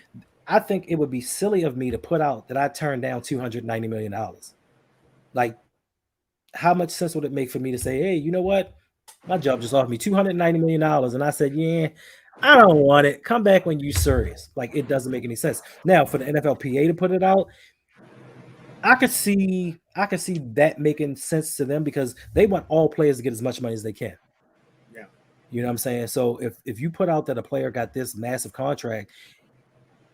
S1: I think it would be silly of me to put out that I turned down $290 million. Like, how much sense would it make for me to say, hey, you know what? My job just offered me $290 million. And I said, yeah, I don't want it. Come back when you're serious. Like, it doesn't make any sense. Now, for the NFLPA to put it out, I could see that making sense to them, because they want all players to get as much money as they can.
S2: Yeah.
S1: You know what I'm saying? So if you put out that a player got this massive contract,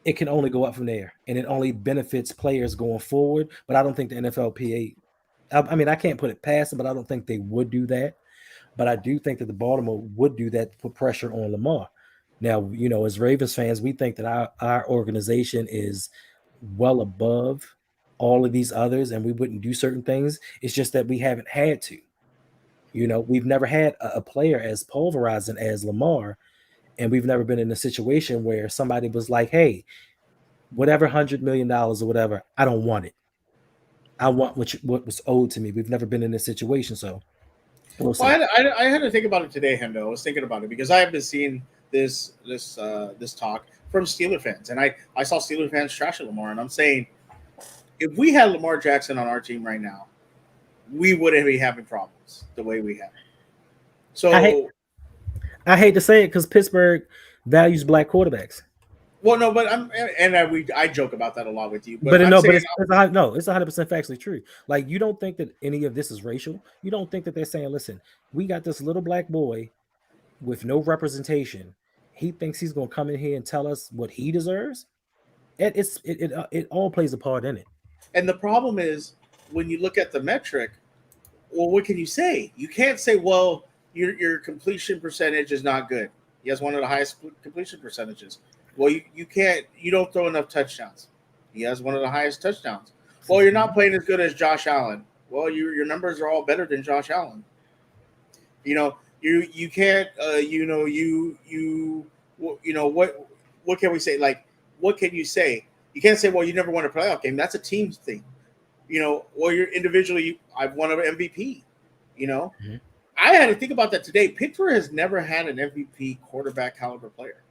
S1: it can only go up from there, and it only benefits players going forward. But I don't think the NFLPA, I mean, I can't put it past them, but I don't think they would do that. But I do think that the Baltimore would do that to put pressure on Lamar. Now, as Ravens fans, we think that our organization is well above all of these others, and we wouldn't do certain things. It's just that we haven't had to. We've never had a player as pulverizing as Lamar, and we've never been in a situation where somebody was like, hey, whatever $100 million or whatever, I don't want it. I want what was owed to me. We've never been in this situation, so we'll see.
S2: Well, I had to think about it today, Hendo. I was thinking about it because I have been seeing this talk from Steeler fans, and I saw Steeler fans trashing Lamar, and I'm saying, if we had Lamar Jackson on our team right now, we wouldn't be having problems the way we have. So
S1: I hate to say it, because Pittsburgh values black quarterbacks.
S2: well, no, but I joke about that a lot with you,
S1: But
S2: I'm
S1: no,
S2: saying,
S1: it's 100% factually true. Like, you don't think that any of this is racial. You don't think that they're saying, listen, we got this little black boy with no representation. He thinks he's going to come in here and tell us what he deserves. It all plays a part in it.
S2: and the problem is when you look at the metric. Well, what can you say? You can't say, well, your completion percentage is not good. He has one of the highest completion percentages. Well, you don't throw enough touchdowns. He has one of the highest touchdowns. Well, you're not playing as good as Josh Allen. Well, your numbers are all better than Josh Allen. You can't what can we say? Like, what can you say? You can't say, well, you never won a playoff game. That's a team thing. Or you're individually, I've won an MVP.
S1: Mm-hmm.
S2: I had to think about that today. Pittsburgh has never had an MVP quarterback caliber player.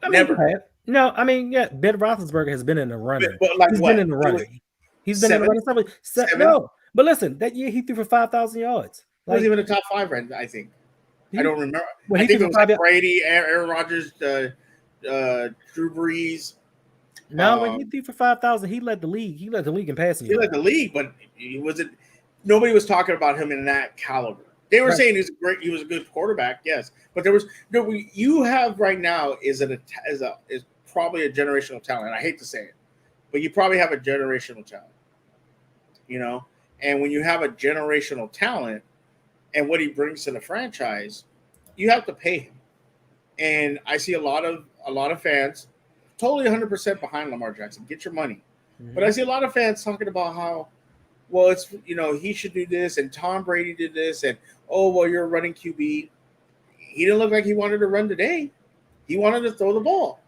S2: Never.
S1: No, I mean, yeah, Ben Roethlisberger has been in the running.
S2: But like,
S1: he's
S2: what?
S1: been in the running. He's been in the running.
S2: Seven?
S1: No, but listen, that year he threw for 5,000 yards.
S2: He was even a top 5 right, I think. I don't remember.
S1: Well,
S2: I think it was like Brady, Aaron Rodgers, Drew Brees.
S1: No, when he threw for 5,000, he led the league. He led the league in passing.
S2: He led the league, but he wasn't. Nobody was talking about him in that caliber. They were saying he was a good quarterback, yes, but there was no. You have right now is probably a generational talent. I hate to say it, but you probably have a generational talent. And when you have a generational talent and what he brings to the franchise, you have to pay him. And I see a lot of fans totally 100% behind Lamar Jackson. Get your money. Mm-hmm. But I see a lot of fans talking about how, well, it's, he should do this, and Tom Brady did this, and, oh, well, you're a running QB. He didn't look like he wanted to run today. He wanted to throw the ball.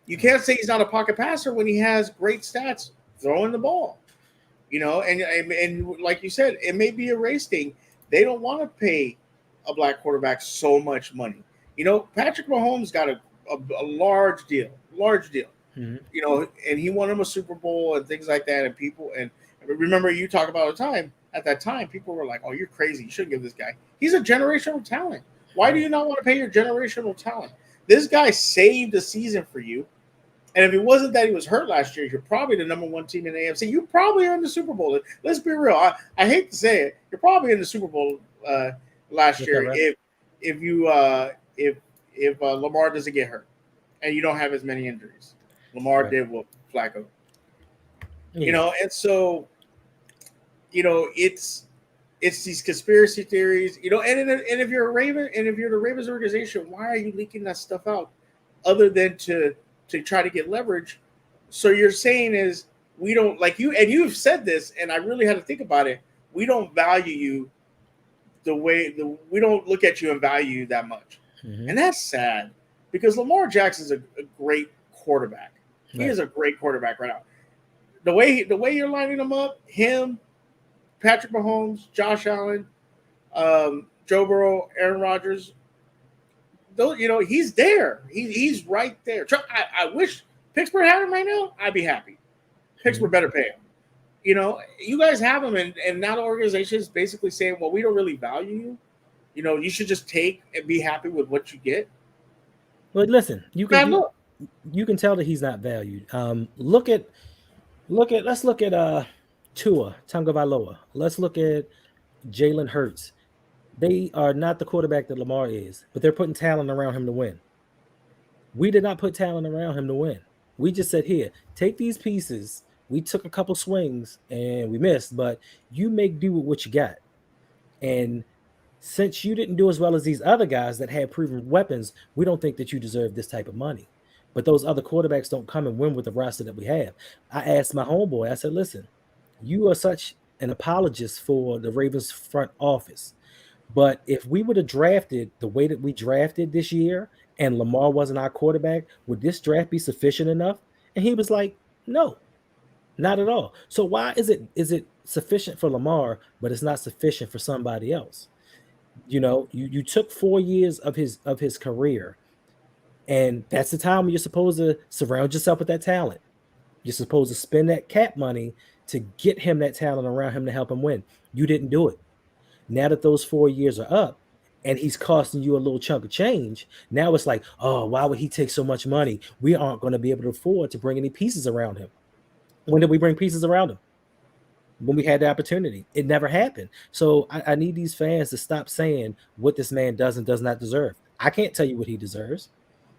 S2: You can't say he's not a pocket passer when he has great stats throwing the ball. And like you said, it may be a race thing. They don't want to pay a black quarterback so much money. Patrick Mahomes got a large deal. Mm-hmm. And he won him a Super Bowl and things like that. And remember, you talk about at that time, people were like, oh, you're crazy. You shouldn't give this guy. He's a generational talent. Why do you not want to pay your generational talent? This guy saved a season for you. And if it wasn't that he was hurt last year, you're probably the number 1 team in the AFC. You probably are in the Super Bowl. Let's be real. I hate to say it. You're probably in the Super Bowl last year right? if Lamar doesn't get hurt and you don't have as many injuries. Lamar did with Flacco. Yeah. And so, it's these conspiracy theories, and if you're a Raven, and if you're the Ravens organization, why are you leaking that stuff out? other than to try to get leverage. So you're saying is we don't like you, and you've said this, and I really had to think about it. We don't value you the way we don't look at you and value you that much, and that's sad because Lamar Jackson's a great quarterback. He is a great quarterback right now. The way you're lining them up, him, Patrick Mahomes, Josh Allen, Joe Burrow, Aaron Rodgers. He's there. He's right there. I wish Pittsburgh had him right now. I'd be happy. Pittsburgh better pay him. You guys have him, and now the organization is basically saying, well, we don't really value you. You should just take and be happy with what you get.
S1: But listen, you can tell that he's not valued. Let's look at Tua Tagovailoa. Let's look at Jalen Hurts. They are not the quarterback that Lamar is, but they're putting talent around him to win. We did not put talent around him to win. We just said, here, take these pieces. We took a couple swings and we missed, but you make do with what you got. And since you didn't do as well as these other guys that had proven weapons, we don't think that you deserve this type of money. But those other quarterbacks don't come and win with the roster that we have. I asked my homeboy, I said, listen, you are such an apologist for the Ravens front office. But if we would have drafted the way that we drafted this year and Lamar wasn't our quarterback, would this draft be sufficient enough? And he was like, no, not at all. So why is it sufficient for Lamar, but it's not sufficient for somebody else? You took 4 years of his career, and that's the time when you're supposed to surround yourself with that talent. You're supposed to spend that cap money to get him that talent around him to help him win. You didn't do it. Now that those 4 years are up and he's costing you a little chunk of change, now it's like, oh, why would he take so much money? We aren't going to be able to afford to bring any pieces around him. When did we bring pieces around him? When we had the opportunity. It never happened. So I need these fans to stop saying what this man does and does not deserve. I can't tell you what he deserves.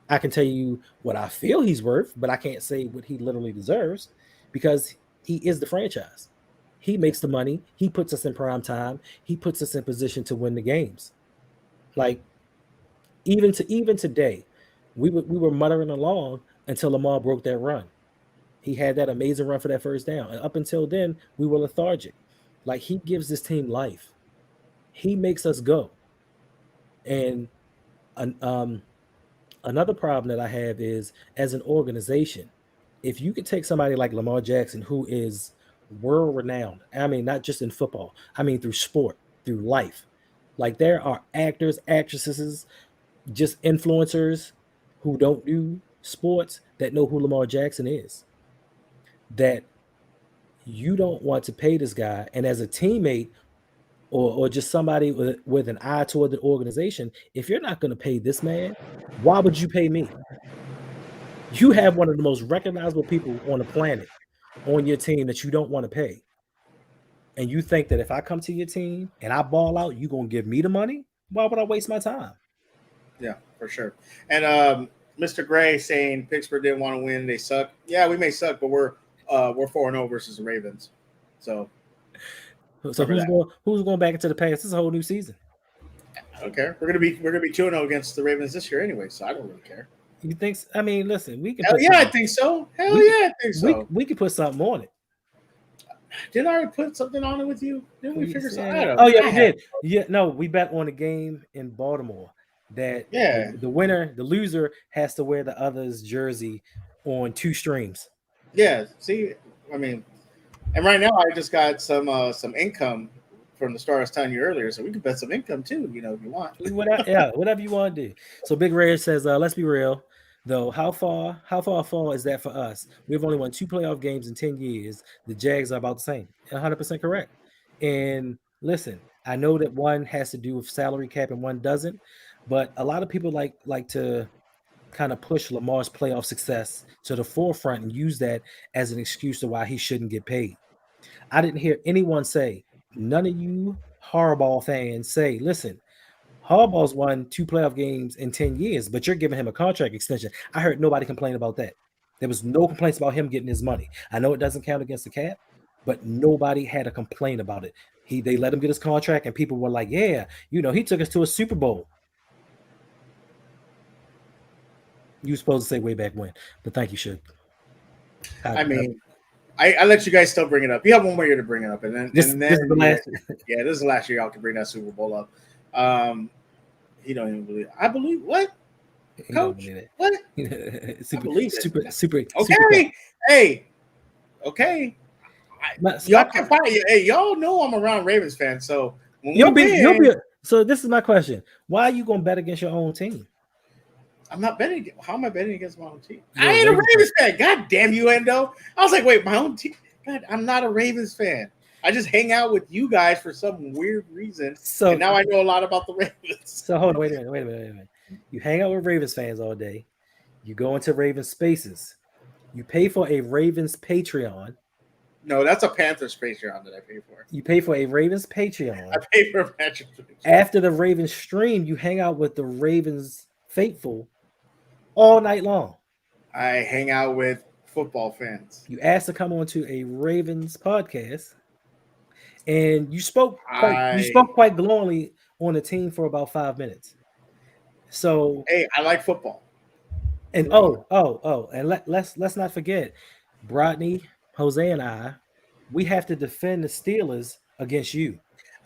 S1: I can tell you what I feel he's worth, but I can't say what he literally deserves because he is the franchise. He makes the money. He puts us in prime time. He puts us in position to win the games. Like even today, we were muttering along until Lamar broke that run. He had that amazing run for that first down, and up until then, we were lethargic. Like he gives this team life. He makes us go. And another problem that I have is as an organization, if you could take somebody like Lamar Jackson, who is world renowned. I mean, not just in football. I mean, through sport, through life. Like there are actors, actresses, just influencers who don't do sports that know who Lamar Jackson is. That you don't want to pay this guy. And as a teammate or just somebody with an eye toward the organization, if you're not going to pay this man, why would you pay me? You have one of the most recognizable people on the planet on your team that you don't want to pay. And you think that if I come to your team and I ball out, you're going to give me the money? Why would I waste my time?
S2: Yeah, for sure. And Mr. Gray saying Pittsburgh didn't want to win. They suck. Yeah, we may suck, but we're 4-0 versus the Ravens. So
S1: who's going back into the past? This is a whole new season.
S2: I don't care. We're gonna be 2-0 against the Ravens this year anyway, so I don't really care.
S1: You think? I mean, listen, we can.
S2: I think so. I think so.
S1: We can put something on it.
S2: Didn't I already put something on it with you? Didn't we figure something out?
S1: Oh yeah, we did. Yeah, no, we bet on a game in Baltimore that the loser has to wear the other's jersey on 2 streams.
S2: Yeah. See, I mean, and right now I just got some income from the store I was telling you earlier, so we could bet some income too, if you want.
S1: Whatever you want to do. So Big Ray says, let's be real. Though, how far is that for us? We've only won 2 playoff games in 10 years. The Jags are about the same. 100% correct. And listen, I know that one has to do with salary cap and one doesn't, but a lot of people like to kind of push Lamar's playoff success to the forefront and use that as an excuse to why he shouldn't get paid. I didn't hear anyone say, none of you Harbaugh fans say, listen, Harbaugh's won 2 playoff games in 10 years, but you're giving him a contract extension. I heard nobody complain about that. There was no complaints about him getting his money. I know it doesn't count against the cap, but nobody had a complaint about it. They let him get his contract, and people were like, yeah, he took us to a Super Bowl. You were supposed to say way back when, but thank you, Shug.
S2: I mean, I let you guys still bring it up. You have one more year to bring it up, and then
S1: this is the last.
S2: yeah, this is the last year y'all can bring that Super Bowl up. He don't even believe. I believe what, Coach? What?
S1: super,
S2: I believe it.
S1: super.
S2: Okay,
S1: super
S2: hey, okay. Y'all
S1: my,
S2: can find. Hey, y'all know I'm around Ravens fans, so when
S1: you'll
S2: we
S1: be.
S2: win,
S1: So this is my question: why are you gonna bet against your own team?
S2: I'm not betting. How am I betting against my own team?
S1: You're
S2: I
S1: a
S2: ain't a
S1: Ravens
S2: Ravens fan. God damn you, Endo. I was like, wait, my own team. God, I'm not a Ravens fan. I just hang out with you guys for some weird reason,
S1: So
S2: and now I know a lot about the Ravens.
S1: So hold on, wait a minute. You hang out with Ravens fans all day. You go into Ravens spaces. You pay for a Ravens Patreon.
S2: No, that's a Panthers Patreon that I pay for.
S1: You pay for a Ravens
S2: I
S1: Patreon.
S2: pay for a Panthers Patreon.
S1: After the Ravens stream, you hang out with the Ravens faithful all night long.
S2: I hang out with football fans.
S1: You asked to come on to a Ravens podcast, and you spoke quite glowingly on the team for about 5 minutes. So
S2: hey, I like football.
S1: and and let's not forget, Brodney, Jose, and I, we have to defend the Steelers against you.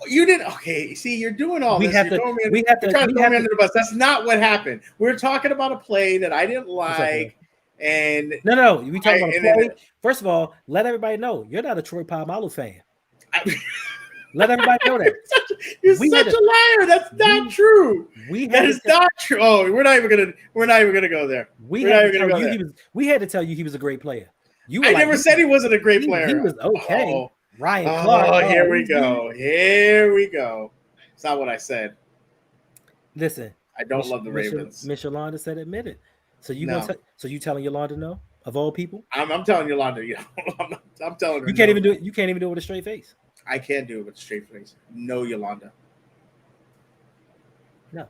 S2: You didn't. Okay, see, you're doing all
S1: We
S2: this.
S1: have
S2: You're
S1: to.
S2: throwing me.
S1: We have
S2: You're
S1: to.
S2: trying to
S1: We
S2: throw
S1: have
S2: me
S1: to.
S2: under the bus. That's not what happened. We were talking about a play that I didn't like, and
S1: No. We talking about a
S2: and then
S1: play. First of all, let everybody know you're not a Troy Polamalu fan.
S2: I,
S1: Let everybody know that.
S2: you're such a liar. That's not true. That is not true. Oh, we're not even gonna go there.
S1: We had to tell you he was a great player.
S2: I never said he wasn't a great player.
S1: He was okay.
S2: Oh,
S1: Ryan Clark.
S2: Oh, here we go. Here we go. It's not what I said.
S1: Listen,
S2: I don't love the Ravens.
S1: Miss Yolanda said admit it. So you telling Yolanda no? Of all people,
S2: I'm telling Yolanda. You know, I'm telling her.
S1: You can't even do it. You can't even do it with a straight face.
S2: I can't do it with a straight face. No, Yolanda.
S1: No.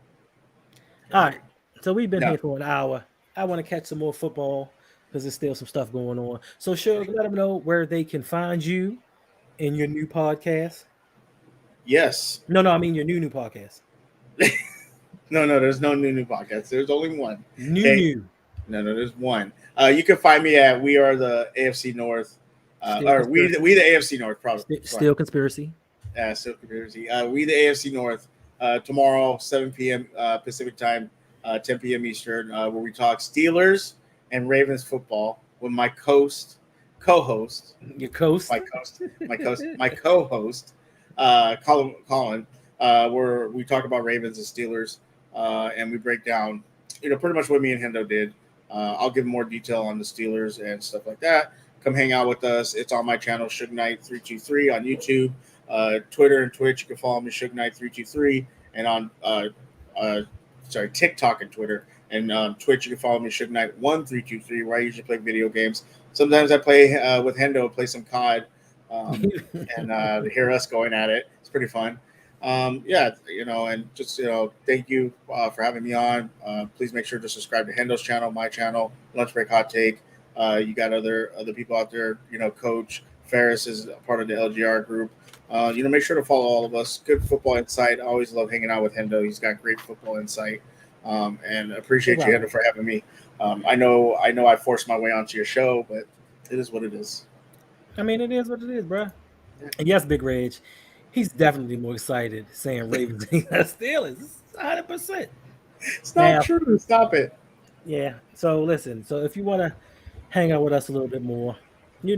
S1: All right. So we've been here for an hour. I want to catch some more football because there's still some stuff going on. So sure, let them know where they can find you in your new podcast.
S2: Yes.
S1: No, I mean your new podcast.
S2: No, there's no new podcast. There's only one.
S1: New.
S2: No, there's one. You can find me at We Are the AFC North. Or we the AFC North, probably.
S1: Still conspiracy.
S2: Still conspiracy. We the AFC North. Tomorrow, 7 p.m. Pacific time, 10 p.m. Eastern, where we talk Steelers and Ravens football with my co-host,
S1: your coast,
S2: my co-host, Colin, where we talk about Ravens and Steelers, and we break down, pretty much what me and Hendo did. I'll give more detail on the Steelers and stuff like that. Come hang out with us. It's on my channel, Suge Knight 323 on YouTube. Twitter and Twitch, you can follow me, Suge Knight 323, and on TikTok and Twitter, and on Twitch you can follow me, Suge Knight 1323, where I usually play video games. Sometimes I play with Hendo, play some COD, and hear us going at it. It's pretty fun. And just thank you for having me on. Please make sure to subscribe to Hendo's channel, my channel, Lunch Break Hot Take. You got other people out there. Coach Ferris is a part of the LGR group. Make sure to follow all of us. Good football insight. I always love hanging out with Hendo. He's got great football insight. And appreciate you, Hendo, for having me. I know I forced my way onto your show, but it is what it is.
S1: I mean, it is what it is, bro. And yes, Big Reg, he's definitely more excited saying Ravens than Steelers. 100%.
S2: It's not true. Stop it.
S1: Yeah. So listen. So if you want to hang out with us a little bit more, you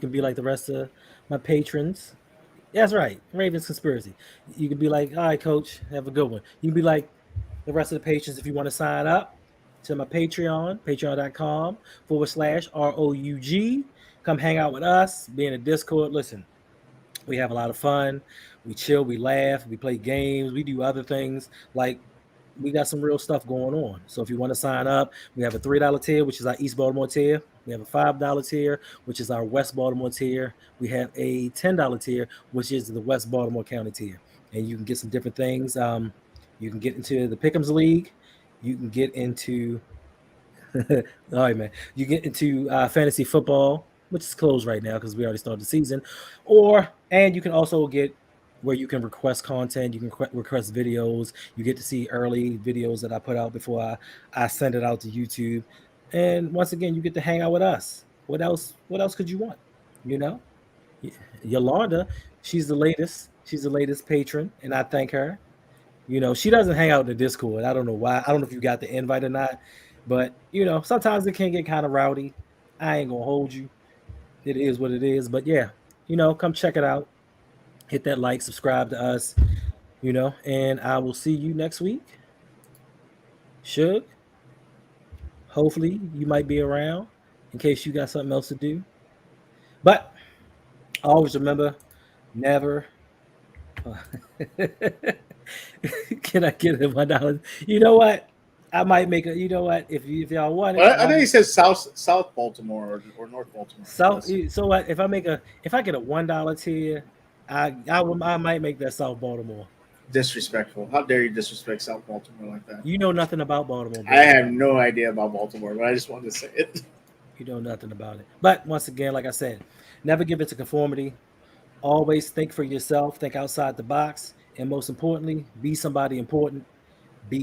S1: can be like the rest of my patrons. That's right. Ravens Conspiracy. You can be like, all right, coach, have a good one. You can be like the rest of the patrons if you want to sign up to my Patreon, patreon.com/ROUG. Come hang out with us, be in a Discord. Listen, we have a lot of fun. We chill, we laugh, we play games, we do other things. Like, we got some real stuff going on. So if you want to sign up, we have a $3 tier, which is our East Baltimore tier. We have a $5 tier, which is our West Baltimore tier. We have a $10 tier, which is the West Baltimore County tier. And you can get some different things. You can get into the Pick'ems League. You can get into all right, man. You get into fantasy football, which is closed right now because we already started the season. And you can also get where you can request content, you can request videos. You get to see early videos that I put out before I send it out to YouTube. And once again, you get to hang out with us. What else? What else could you want? You know, Y- Yolanda, She's the latest patron, and I thank her. She doesn't hang out in the Discord. I don't know why. I don't know if you got the invite or not, but sometimes it can get kind of rowdy. I ain't gonna hold you. It is what it is. But yeah, come check it out. Hit that like, subscribe to us, and I will see you next week. Shug, hopefully you might be around in case you got something else to do. But always remember, never. Can I get it $1? You know what? I might make a. You know what? If y'all want it,
S2: Well, I know you said South Baltimore or North Baltimore.
S1: So what? If I get a $1 tier, I might make that South Baltimore.
S2: Disrespectful. How dare you disrespect South Baltimore like that?
S1: You know nothing about Baltimore,
S2: I
S1: baby.
S2: have no idea about Baltimore, but I just wanted to say it.
S1: You know nothing about it. But once again, like I said, never give it to conformity. Always think for yourself, think outside the box, and most importantly, be somebody important. Be